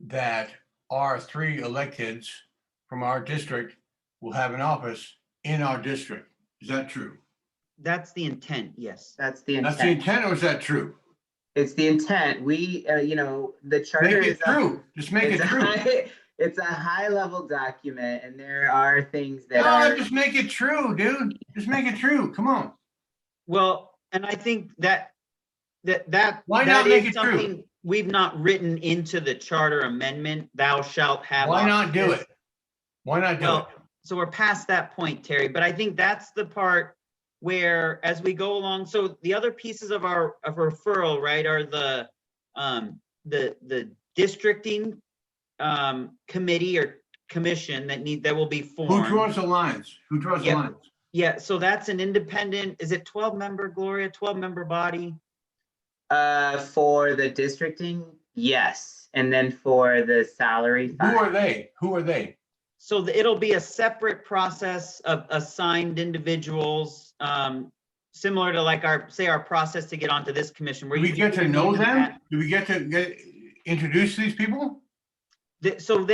that our 3 electeds from our district will have an office in our district. Is that true? That's the intent, yes. That's the intent. That's the intent, or is that true? It's the intent. We, the charter Make it is true. Just make it true. It's a high level document, and there are things that No, are. just make it true, dude. Just make it true. Come on. Well, and I think that Why that not make is it true? something we've not written into the charter amendment. Thou shalt have. Why not do offices. it? Why not do it? Well, so we're past that point, Terry, but I think that's the part where as we go along, so the other pieces of our referral, right, are the districting committee or commission that will be formed. Who draws the lines? Who draws the Yep. lines? Yeah, so that's an independent, is it 12-member, Gloria, 12-member body? For the districting, yes, and then for the salary. Who are they? Who are they? So it'll be a separate process of assigned individuals, similar to like our process to get onto this commission. Do we get to know them? Do we get to introduce these people? So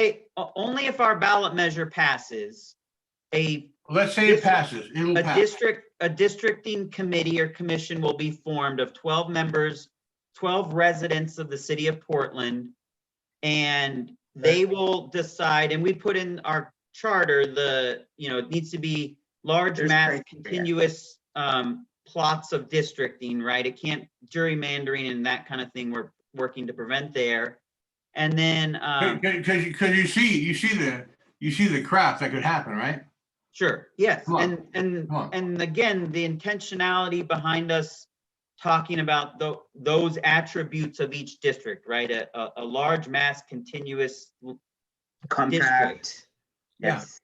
only if our ballot measure passes, Let's say it passes. It'll a pass. districting committee or commission will be formed of 12 members, 12 residents of the city of Portland, and they will decide, and we put in our charter, it needs to be large There's mass criteria. continuous plots of districting, right? It can't gerrymandering and that kind of thing we're working to prevent there. And then Because you see the crap that could happen, right? sure, yes. Come on. And Come on. and again, the intentionality behind us talking about those attributes of each district, right? A large mass continuous Compact. Yeah. Yes.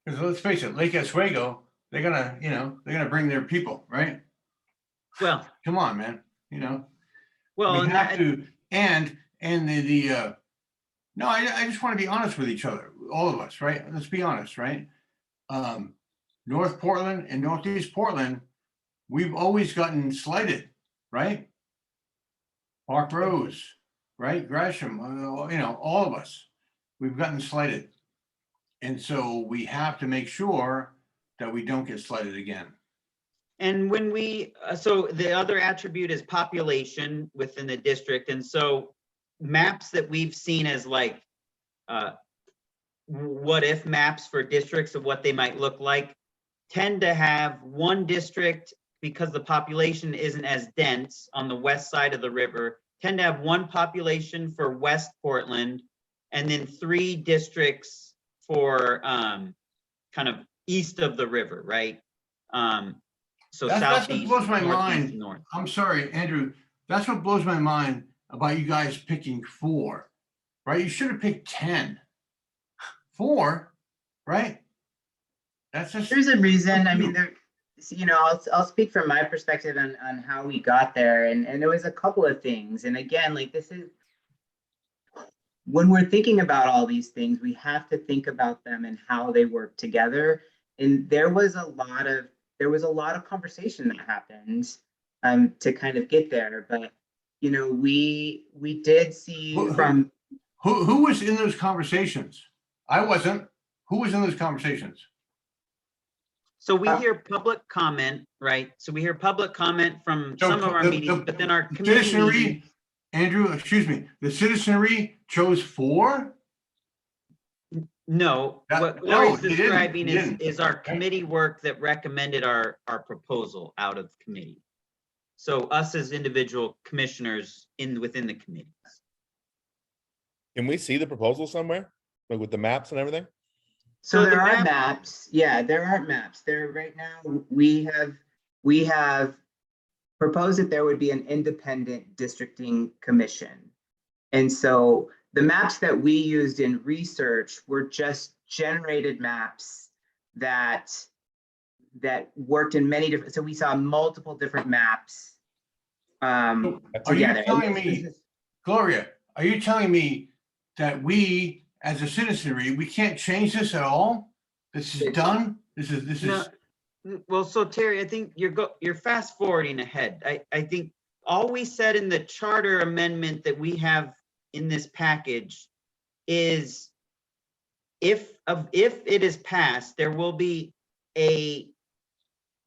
Because let's face it, Lake Oswego, they're gonna bring their people, right? well, Come on, man. well, We and have that- to, and No, I just want to be honest with each other, all of us, right? Let's be honest, right? North Portland and Northeast Portland, we've always gotten slighted, right? Parkrose, right? Gresham, you know, all of us, we've gotten slighted. And so we have to make sure that we don't get slighted again. And when we, so the other attribute is population within the district. And so maps that we've seen as like, what if maps for districts of what they might look like tend to have one district, because the population isn't as dense on the west side of the river, tend to have one population for West Portland, and then 3 districts for kind of east of the river, right? So That's what southeast, blows my northeast, mind. north. I'm sorry, Andrew, that's what blows my mind about you guys picking 4, right? You should have picked 10. 4, right? That's just. There's a reason. I mean, there, you know, I'll speak from my perspective on how we got there, and there was a couple of things. And again, like this is when we're thinking about all these things, we have to think about them and how they work together. And there was a lot of conversation that happened to kind of get there. But you know, we did see from Who was in those conversations? I wasn't. Who was in those conversations? So we hear public comment, right? So we hear public comment from So some of our the- meetings, the but then our committee Citizenry, meeting, Andrew, excuse me, the citizenry chose 4? no, That- what no, Lori's he didn't, describing he didn't. is our committee work that recommended our proposal out of committee. So us as individual commissioners within the committees. Can we see the proposal somewhere? Like with the maps and everything? So So the there are map- maps. Yeah, there are maps. There right now we have proposed that there would be an independent districting commission. And so the maps that we used in research were just generated maps that worked in many different, so we saw multiple different maps Are you together. And telling this me, is- Gloria, are you telling me that we, as a citizenry, we can't change this at all? This is done? This is, No, well, so Terry, I think you're fast forwarding ahead. I think all we said in the charter amendment that we have in this package is if it is passed, there will be a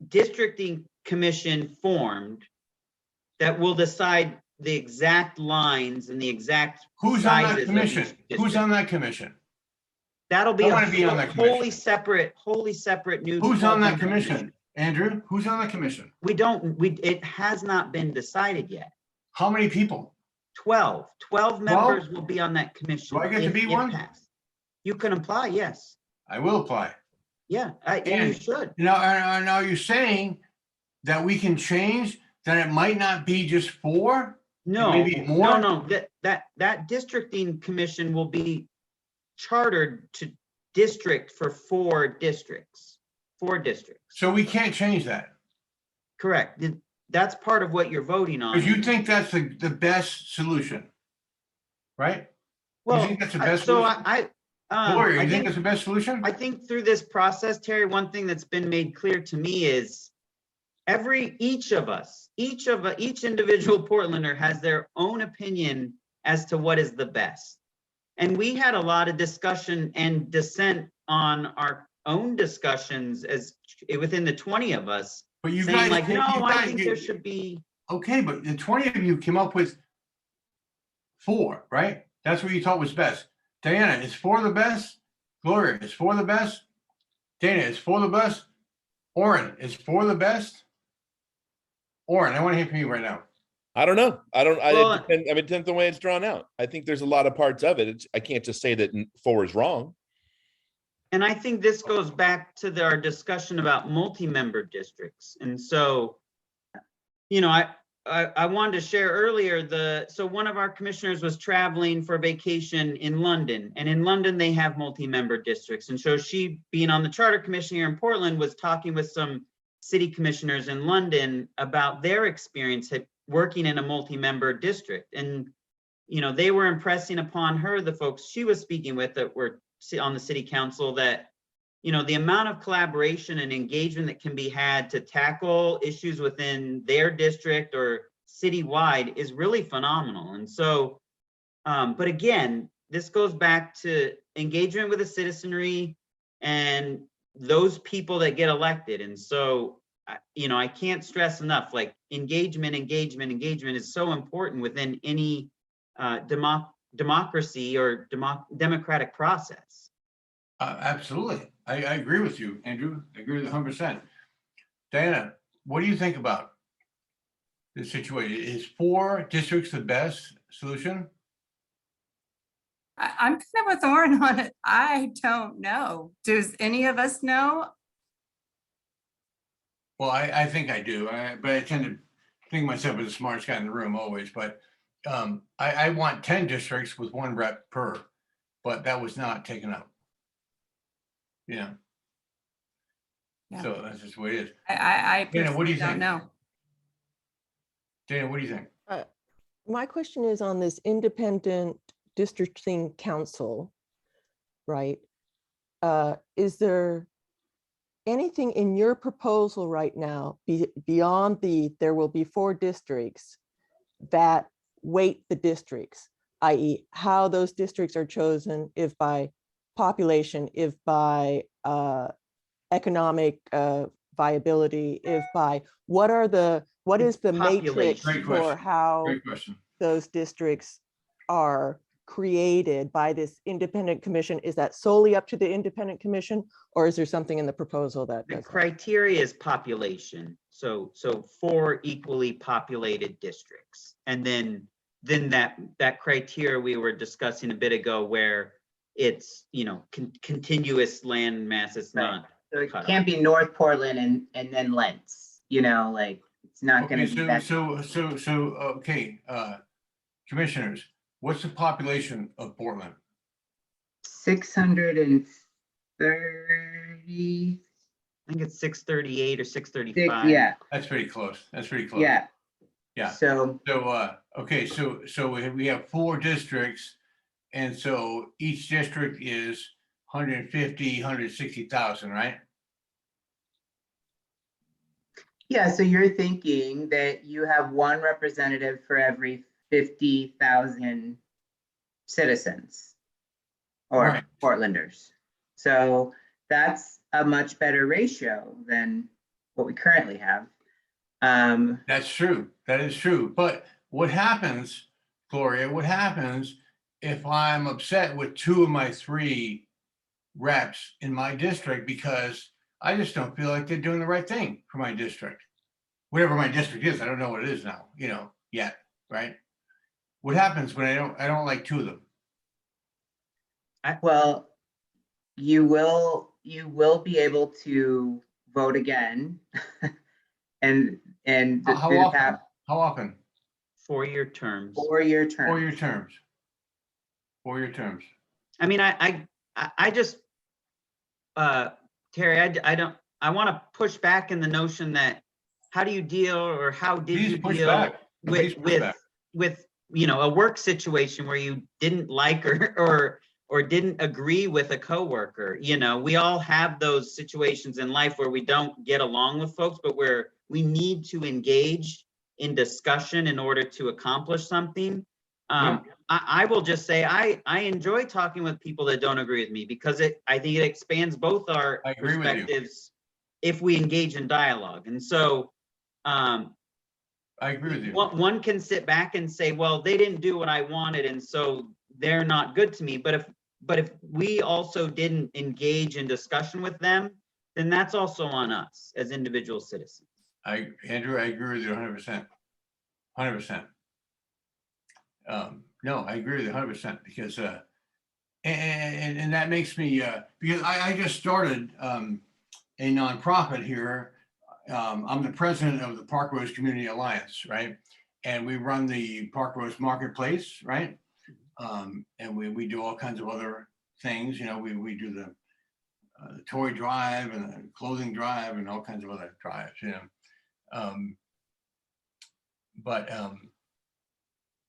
districting commission formed that will decide the exact lines and the exact who's on that sizes of commission? each Who's district. on that commission? That'll be I a wanna be on that wholly commission. separate new. Who's on that 12-member commission? Andrew, who's on that commission? It has not been decided yet. How many people? 12 members will be on that commission. Do I get to if- be if one? passed. You can apply, yes. I will apply. Yeah, and you And- should. Now, are you saying that we can change, that it might not be just 4? No, maybe more? no, that districting commission will be chartered to district for 4 districts. 4 districts, So we can't change that? correct. That's part of what you're voting on. Because you think that's the best solution, right? Well, think that's the best so solution? Gloria, I you think think, it's the best solution? I think through this process, Terry, one thing that's been made clear to me is each individual Portlander has their own opinion as to what is the best. And we had a lot of discussion and dissent on our own discussions as within the 20 of us, But you saying guys, like, you no, I guys- think there should be, okay, but the 20 of you came up with 4, right? That's what you thought was best. Diana, is 4 the best? Gloria, is 4 the best? Dana, is 4 the best? Oren, is 4 the best? Oren, I want to hear from you right now. I don't know. Well, It depends on the way it's drawn out. I think there's a lot of parts of it. I can't just say that 4 is wrong. and I think this goes back to our discussion about multi-member districts. And so, you know, I wanted to share earlier so one of our commissioners was traveling for vacation in London, and in London they have multi-member districts. And so she, being on the Charter Commission here in Portland, was talking with some city commissioners in London about their experience at working in a multi-member district. And they were impressing upon her, the folks she was speaking with that were on the city council, that, the amount of collaboration and engagement that can be had to tackle issues within their district or citywide is really phenomenal. And so, but again, this goes back to engagement with the citizenry and those people that get elected. And so, I can't stress enough, like engagement is so important within any democracy or democratic process. Absolutely. I agree with you, Andrew. I agree with 100%. Diana, what do you think about this situation? Is 4 districts the best solution? I'm kind of with Orin on it. I don't know. Does any of us know? Well, I think I do, but I tend to think of myself as the smartest guy in the room always. But I want 10 districts with 1 rep per, but that was not taken up. Yeah. So that's just the way it is. I Dana, what do you personally don't think? know. Dana, what do you think? My question is on this independent districting council, right? Is there anything in your proposal right now beyond there will be 4 districts that weight the districts, i.e. how those districts are chosen, if by population, if by economic viability, if by what is the matrix Population. Great for question. how Great question. those districts are created by this independent commission? Is that solely up to the independent commission, or is there something in the proposal that The does that? criteria is population. So 4 equally populated districts. And then that criteria we were discussing a bit ago, where it's, continuous land mass. It's Right. not. So it cut can't off. be North Portland and then Lentz, like it's not gonna Okay, be that. okay, commissioners, what's the population of Portland? 630. I think it's 638 or 635. Yeah, That's pretty close. That's pretty close. yeah. Yeah. So So, okay, so we have 4 districts, and so each district is 150, 160,000, right? yeah, so you're thinking that you have 1 representative for every 50,000 citizens or Right. Portlanders. So that's a much better ratio than what we currently have. That's true. That is true. But what happens, Gloria, what happens if I'm upset with 2 of my 3 reps in my district because I just don't feel like they're doing the right thing for my district? Whatever my district is, I don't know what it is now, yet, right? What happens when I don't like 2 of them? Well, you will be able to vote again. and How the often? How often? 4-year terms. 4-year term. 4-year terms. 4-year terms. I mean, I just, Terry, I want to push back in the notion that how do you deal, or how did Please you push deal back. Please push back. with a work situation where you didn't like or didn't agree with a coworker? We all have those situations in life where we don't get along with folks, but where we need to engage in discussion in order to accomplish something. Yeah. I will just say I enjoy talking with people that don't agree with me, because I think it expands both our I agree with you. perspectives if we engage in dialogue. And so I agree with you. one can sit back and say, well, they didn't do what I wanted, and so they're not good to me. But if we also didn't engage in discussion with them, then that's also on us as individual citizens. Andrew, I agree with you 100%. 100%. No, I agree with you 100% because, and that makes me, because I just started a nonprofit here. I'm the president of the Parkrose Community Alliance, right? And we run the Parkrose Marketplace, right? And we do all kinds of other things. We do the toy drive and the clothing drive and all kinds of other drives,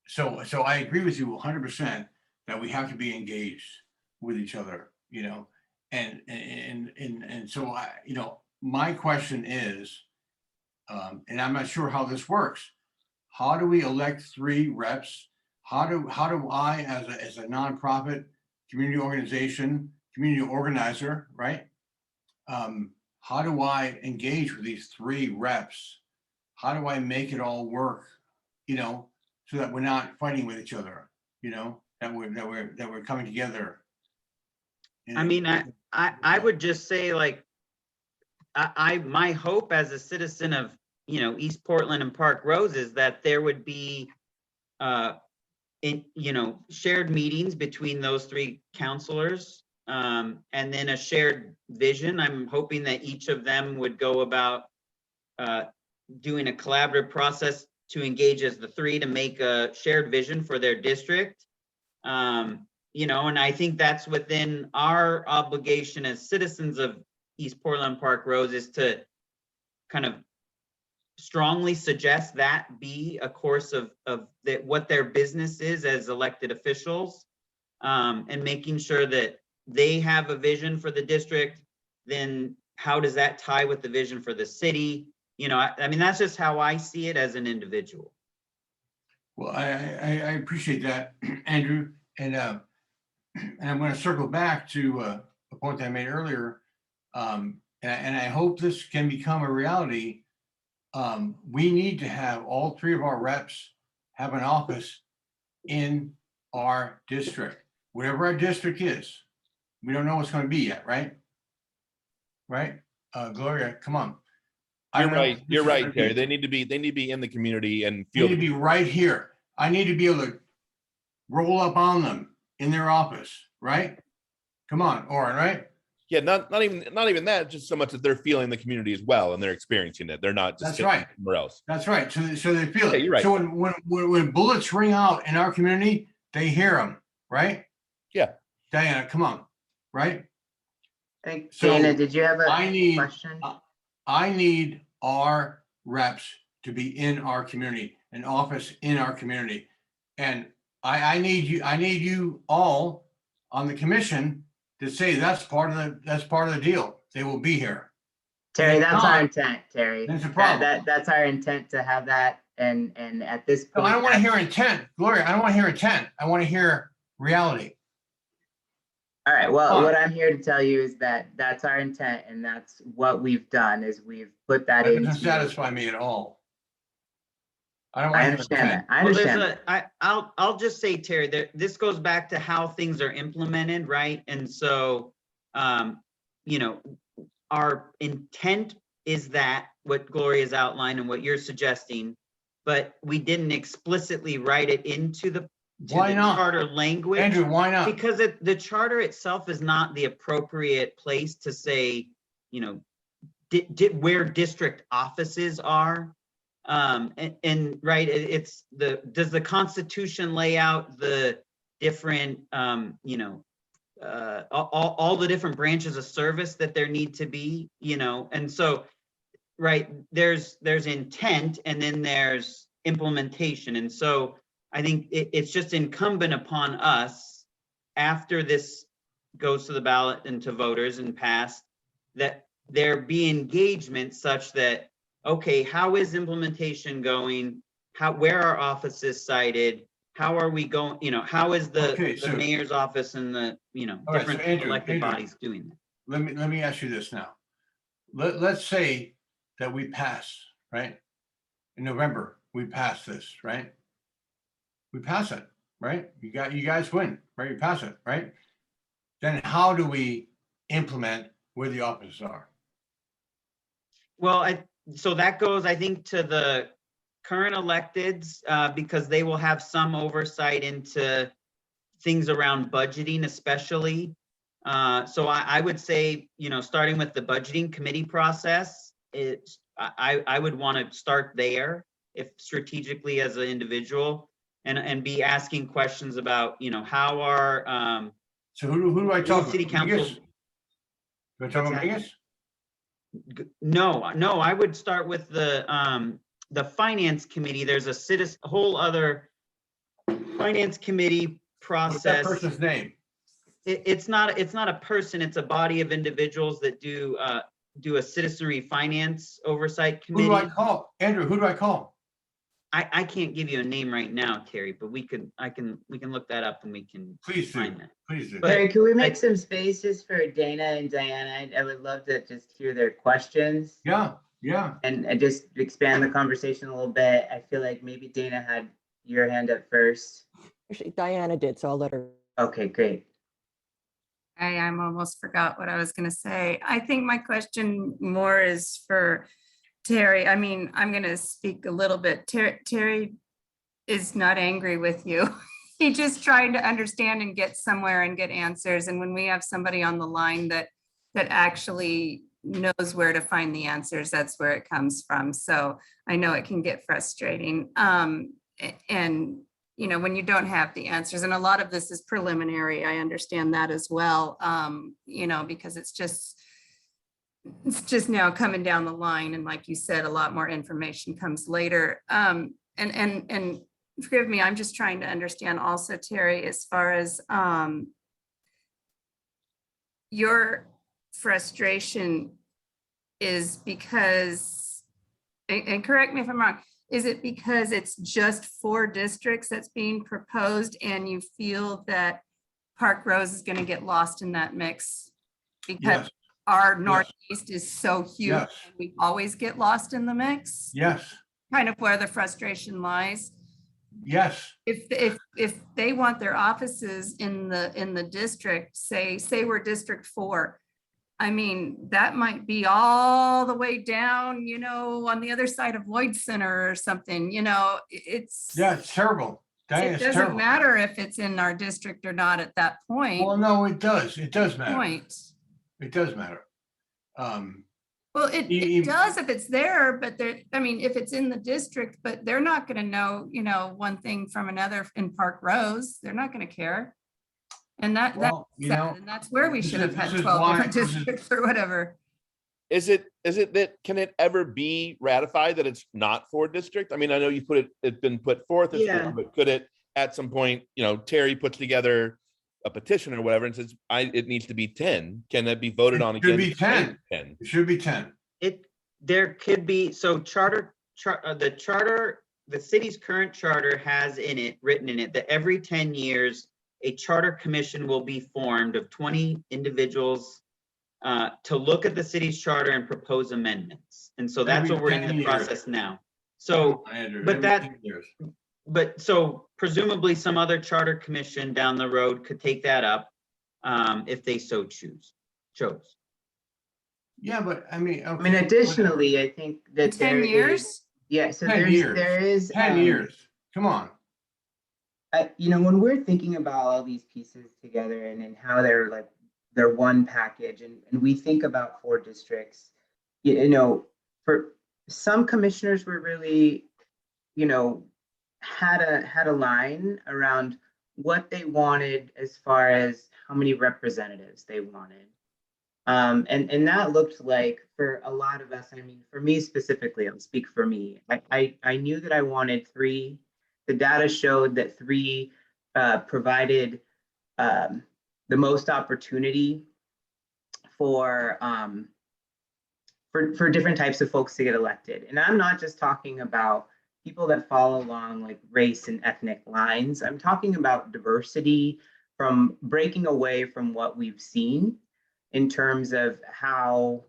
so I agree with you 100% that we have to be engaged with each other, you know, and so I, you know, my question is, and I'm not sure how this works. How do we elect 3 reps? How do I, as a nonprofit community organization, community organizer, right? How do I engage with these 3 reps? How do I make it all work, you know, so that we're not fighting with each other, you know, that we're coming together? I mean, I would just say, like, my hope as a citizen of, you know, East Portland and Parkrose is that there would be, you know, shared meetings between those 3 counselors, and then a shared vision. I'm hoping that each of them would go about doing a collaborative process to engage as the 3 to make a shared vision for their district. You know, and I think that's within our obligation as citizens of East Portland Parkrose, is to kind of strongly suggest that be a course of what their business is as elected officials, and making sure that they have a vision for the district. Then how does that tie with the vision for the city? You know, I mean, that's just how I see it as an individual. Well, I appreciate that, Andrew, and I'm going to circle back to a point that I made earlier, and I hope this can become a reality. We need to have all 3 of our reps have an office in our district, whatever our district is. We don't know what's going to be yet, right? Right? Gloria, come on. I You're don't know right. what You're this is right, gonna Terry. be. They need to be in the community and They feel. need to be right here. I need to be able to roll up on them in their office, right? Come on, Oren, right? Yeah, not even that. Just so much that they're feeling the community as well, and they're experiencing it. They're not just That's sitting right. somewhere else. That's right. So they feel Yeah, it. you're right. So when bullets ring out in our community, they hear them, right? Yeah. Diana, come on, right? Hey, So, Dana, did you have a I need question? I need our reps to be in our community, an office in our community. And I need you all on the commission to say that's part of the deal. They will be here. Terry, if that's our not, intent, Terry. That's a problem. That's our intent to have that, and at this No, point. I don't want to hear intent, Gloria. I don't want to hear intent. I want to hear reality. All right, well, Fine. what I'm here to tell you is that that's our intent, and that's what we've done, is we've put that That doesn't into. satisfy me at all. I don't want I to hear understand that. intent. I Well, understand. I'll just say, Terry, this goes back to how things are implemented, right? And so, you know, our intent is that what Gloria's outlined and what you're suggesting, but we didn't explicitly write it into the Why not? charter language. Andrew, why not? Because the charter itself is not the appropriate place to say, you know, where district offices are. And right, it's does the Constitution lay out the different, you know, all the different branches of service that there need to be, you know? And so, right, there's intent, and then there's implementation. And so I think it's just incumbent upon us, after this goes to the ballot and to voters and passed, that there be engagement such that, okay, how is implementation going? Where are offices cited? How are we going, you know, how is Okay, the so- mayor's office and the, you know, All right, so different Andrew, elected bodies doing that? Let me ask you this now. Let's say that we pass, right? In November, we pass this, right? We pass it, right? You guys win, right? You pass it, right? Then how do we implement where the offices are? Well, so that goes, I think, to the current electeds, because they will have some oversight into things around budgeting, especially. So I would say, you know, starting with the budgeting committee process, I would want to start there, if strategically as an individual, and be asking questions about, you know, how are So who do I talk about? city council? Vegas? Do I talk about Vegas? No, I would start with the finance committee. There's a whole other finance committee What's that process. person's name? It's not a person, it's a body of individuals that do a citizenry finance oversight Who do I committee. call? Andrew, who do I call? I can't give you a name right now, Terry, but we can look that up and we can Please do, find that. please do. But- Terry, can we make I- some spaces for Dana and Diana? I would love to just hear their questions Yeah, yeah. and just expand the conversation a little bit. I feel like maybe Dana had your hand up first. Actually, Diana did, so I'll let her. Okay, great. I'm almost forgot what I was gonna say. I think my question more is for Terry. I mean, I'm gonna speak a little bit. Terry is not angry with you. He just trying to understand and get somewhere and get answers. And when we have somebody on the line that actually knows where to find the answers, that's where it comes from. So I know it can get frustrating. And you know, when you don't have the answers, and a lot of this is preliminary, I understand that as well, you know, because it's just now coming down the line. And like you said, a lot more information comes later. And forgive me, I'm just trying to understand also, Terry, as far as your frustration is because, and correct me if I'm wrong, is it because it's just 4 districts that's being proposed and you feel that Parkrose is going to get lost in that mix? Because Yes, our Northeast is so huge, yes, we always get lost in the mix? yes, Kind of where the frustration lies. yes. If they want their offices in the district, say we're District 4, I mean, that might be all the way down, you know, on the other side of Lloyd Center or something, you know, it's. Yeah, it's terrible. Diana, It it's doesn't terrible. matter if it's in our district or not at that point. Well, no, it does. It does matter. Point. It does matter. Well, it You- does if it's there, but there, I mean, if it's in the district, but they're not gonna know, you know, one thing from another in Parkrose, they're not gonna care. And that's Well, you know, sad, and that's where we this should have is- had this is 12 why- different this is- districts or whatever. Is it that, can it ever be ratified that it's not 4 district? I mean, I know you it's been put forth, as Yeah. 4, but could it at some point, you know, Terry puts together a petition or whatever and says, it needs to be 10. Can that be voted It on should again? be 10. 10. it should be 10. There could be, so the city's current charter has written in it that every 10 years, a charter commission will be formed of 20 individuals to look at the city's charter and propose amendments. And so that's Every what we're in 10 the years. process now. So, Andrew, but every that- 10 years. so presumably some other charter commission down the road could take that up if they so chose. Yeah, but I mean. I mean, additionally, I think that 10 there years? is- Yeah, so 10 years. there is. 10 years. Come on. You know, when we're thinking about all these pieces together and how they're one package, and we think about 4 districts, you know, for some commissioners were really, you know, had a line around what they wanted as far as how many representatives they wanted. And that looked like, for a lot of us, I mean, for me specifically, I'll speak for me. I knew that I wanted 3. The data showed that 3 provided the most opportunity for different types of folks to get elected. And I'm not just talking about people that fall along like race and ethnic lines. I'm talking about diversity, from breaking away from what we've seen in terms of how,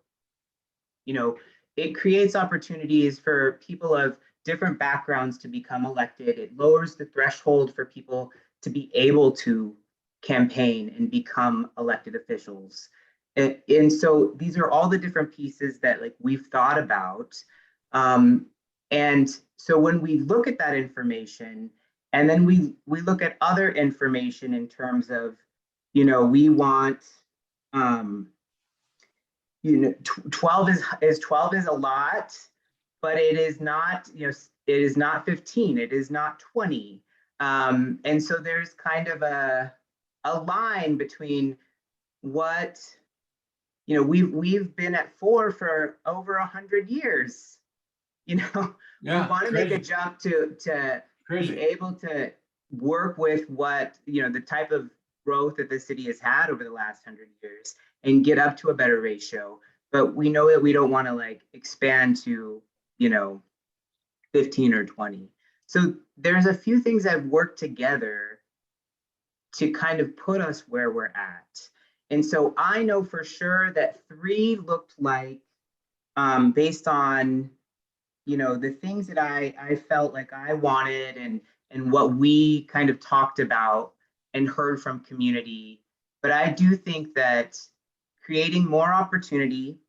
you know, it creates opportunities for people of different backgrounds to become elected. It lowers the threshold for people to be able to campaign and become elected officials. And so these are all the different pieces that like we've thought about. And so when we look at that information, and then we look at other information in terms of, you know, we want, you know, 12 is a lot, but it is not, you know, it is not 15, it is not 20. And so there's kind of a line between what, you know, we've been at 4 for over 100 years. You know, Yeah. we want to make a jump to be Crazy. able to work with what, the type of growth that the city has had over the last 100 years and get up to a better ratio. But we know that we don't want to like expand to, 15 or 20. So there's a few things that work together to kind of put us where we're at. And so I know for sure that 3 looked like, based on, the things that I felt like I wanted and what we kind of talked about and heard from community. But I do think that creating more opportunity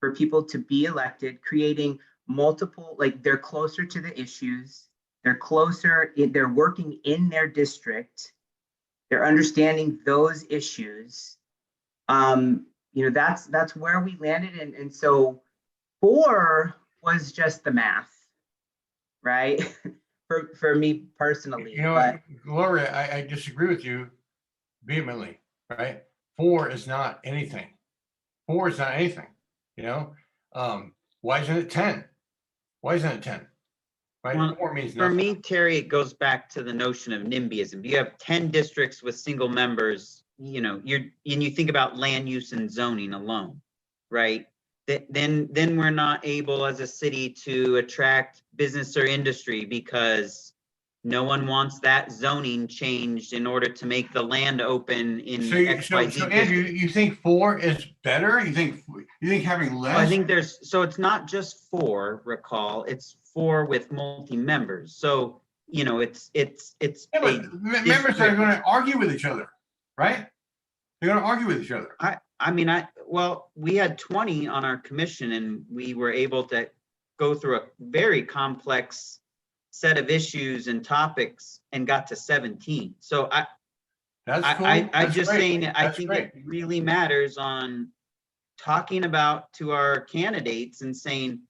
for people to be elected, creating multiple, like they're closer to the issues, they're closer, they're working in their district, they're understanding those issues. That's where we landed. And so 4 was just the math, right? for me personally. You know But what, Gloria, I disagree with you vehemently, right? 4 is not anything. 4 is not anything, why isn't it 10? Why isn't it 10? Right? Well, 4 means For nothing. me, Terry, it goes back to the notion of NIMBYism. You have 10 districts with single members, you think about land use and zoning alone, right? Then we're not able as a city to attract business or industry because no one wants that zoning changed in order to make the land open in So XYZ. Andrew, you think 4 is better? You think having less? I think so it's not just 4, recall, it's 4 with multi-members. So, it's Yeah, but members are going to argue with each other, right? They're going to argue with each other. We had 20 on our commission and we were able to go through a very complex set of issues and topics and got to 17. So That's cool. I That's just great. saying, I That's think great. it really matters on talking about to our candidates and saying,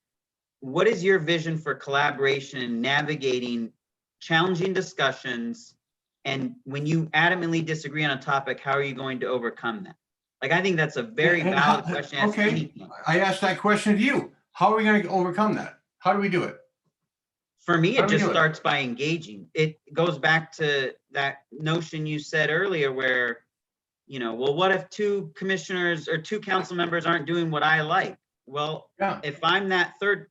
what is your vision for collaboration and navigating challenging discussions? And when you adamantly disagree on a topic, how are you going to overcome that? Like, I think that's a very And valid question. To ask okay, anything. I asked that question to you. How are we going to overcome that? How do we do it? For me, How it do we just do it? starts by engaging. It goes back to that notion you said earlier where, well, what if 2 commissioners or 2 council members aren't doing what I like? Well, Yeah. if I'm that 3rd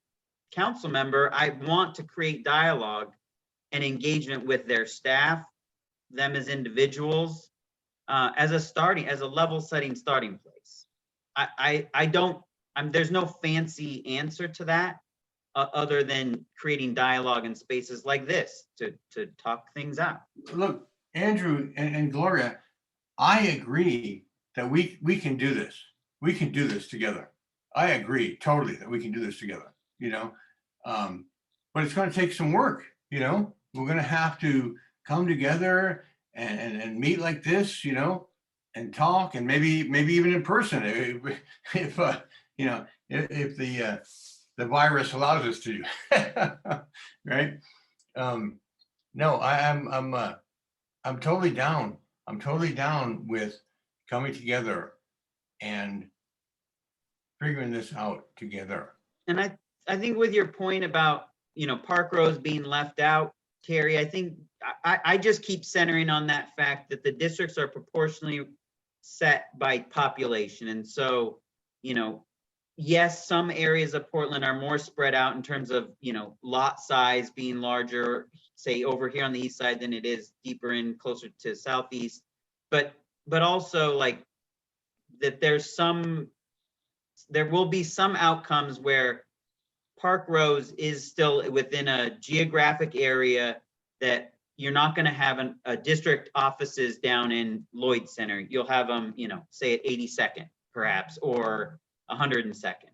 council member, I want to create dialogue and engagement with their staff, them as individuals, as a level setting starting place. There's no fancy answer to that other than creating dialogue in spaces like this to talk things out. Look, Andrew and Gloria, I agree that we can do this. We can do this together. I agree totally that we can do this together, but it's going to take some work, we're going to have to come together and meet like this, and talk, and maybe even in person if the virus allows us to, right? No, I'm totally down. I'm totally down with coming together and figuring this out together. And I think with your point about, Parkrose being left out, Terry, I think I just keep centering on that fact that the districts are proportionally set by population. And so, yes, some areas of Portland are more spread out in terms of, lot size being larger, say over here on the east side than it is deeper in closer to southeast. But also like that there will be some outcomes where Parkrose is still within a geographic area that you're not going to have a district offices down in Lloyd Center. You'll have them, say at 82nd perhaps, or 102nd.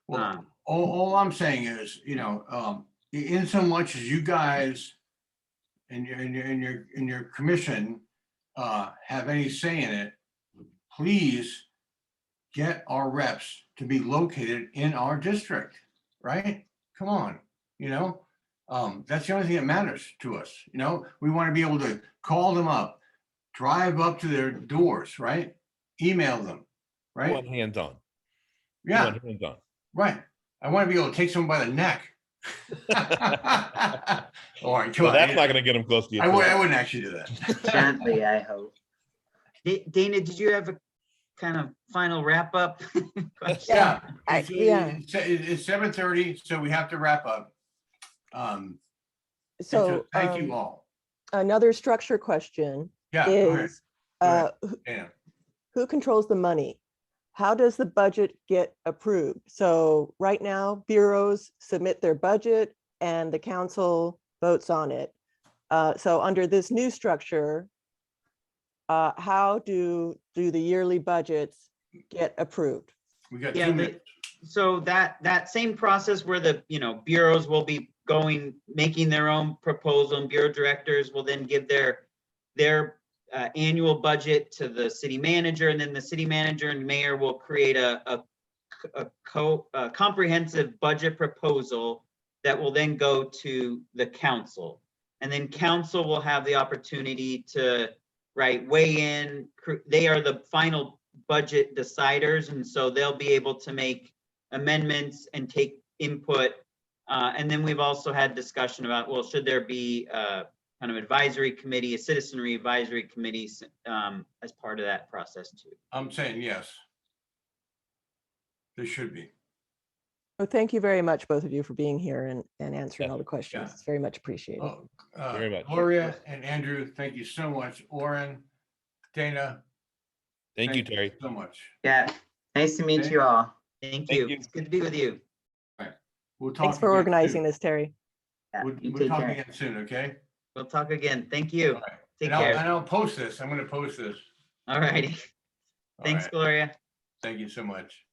Well, all I'm saying is, in so much as you guys and your commission have any say in it, please get our reps to be located in our district, right? Come on, that's the only thing that matters to us. We want to be able to call them up, drive up to their doors, right? Email them, right? One hands on. Yeah, One hands on. right. I want to be able to take someone by the neck Lauren, come So on. that's not gonna get them close to you. I wouldn't actually do that. Gently, I hope. Dana, did you have a kind of final wrap up? question? Yeah. Yeah. It's 7:30, so we have to wrap up. And So thank you all. another structure question Yeah, go ahead. is, Go ahead. who- Dana. who controls the money? How does the budget get approved? So right now, bureaus submit their budget and the council votes on it. So under this new structure, how do the yearly budgets get approved? We got Yeah, 2 the- minutes. So that same process where the, bureaus will be making their own proposal, and bureau directors will then give their annual budget to the city manager, and then the city manager and mayor will create a comprehensive budget proposal that will then go to the council. And then council will have the opportunity to, weigh in. They are the final budget deciders, and so they'll be able to make amendments and take input. And then we've also had discussion about, well, should there be a kind of advisory committee, a citizenry advisory committee as part of that process too. I'm saying yes. There should be. Well, thank you very much, both of you, for being here and answering Yeah, all the questions. yeah. It's very much appreciated. Oh, Very much. Gloria and Andrew, thank you so much. Oren, Dana, Thank you, Terry. so much. Yeah, nice to meet Okay. you all. Thank Thank you. you. It's good to be with you. We'll talk. Thanks for again organizing soon. this, Terry. Yeah, We'll you we'll take talk care. again soon, okay? We'll talk again. Thank you. All right. Take And I'll- care. And I'll post this. I'm gonna post this. All righty. All Thanks, right. Gloria. Thank you so much.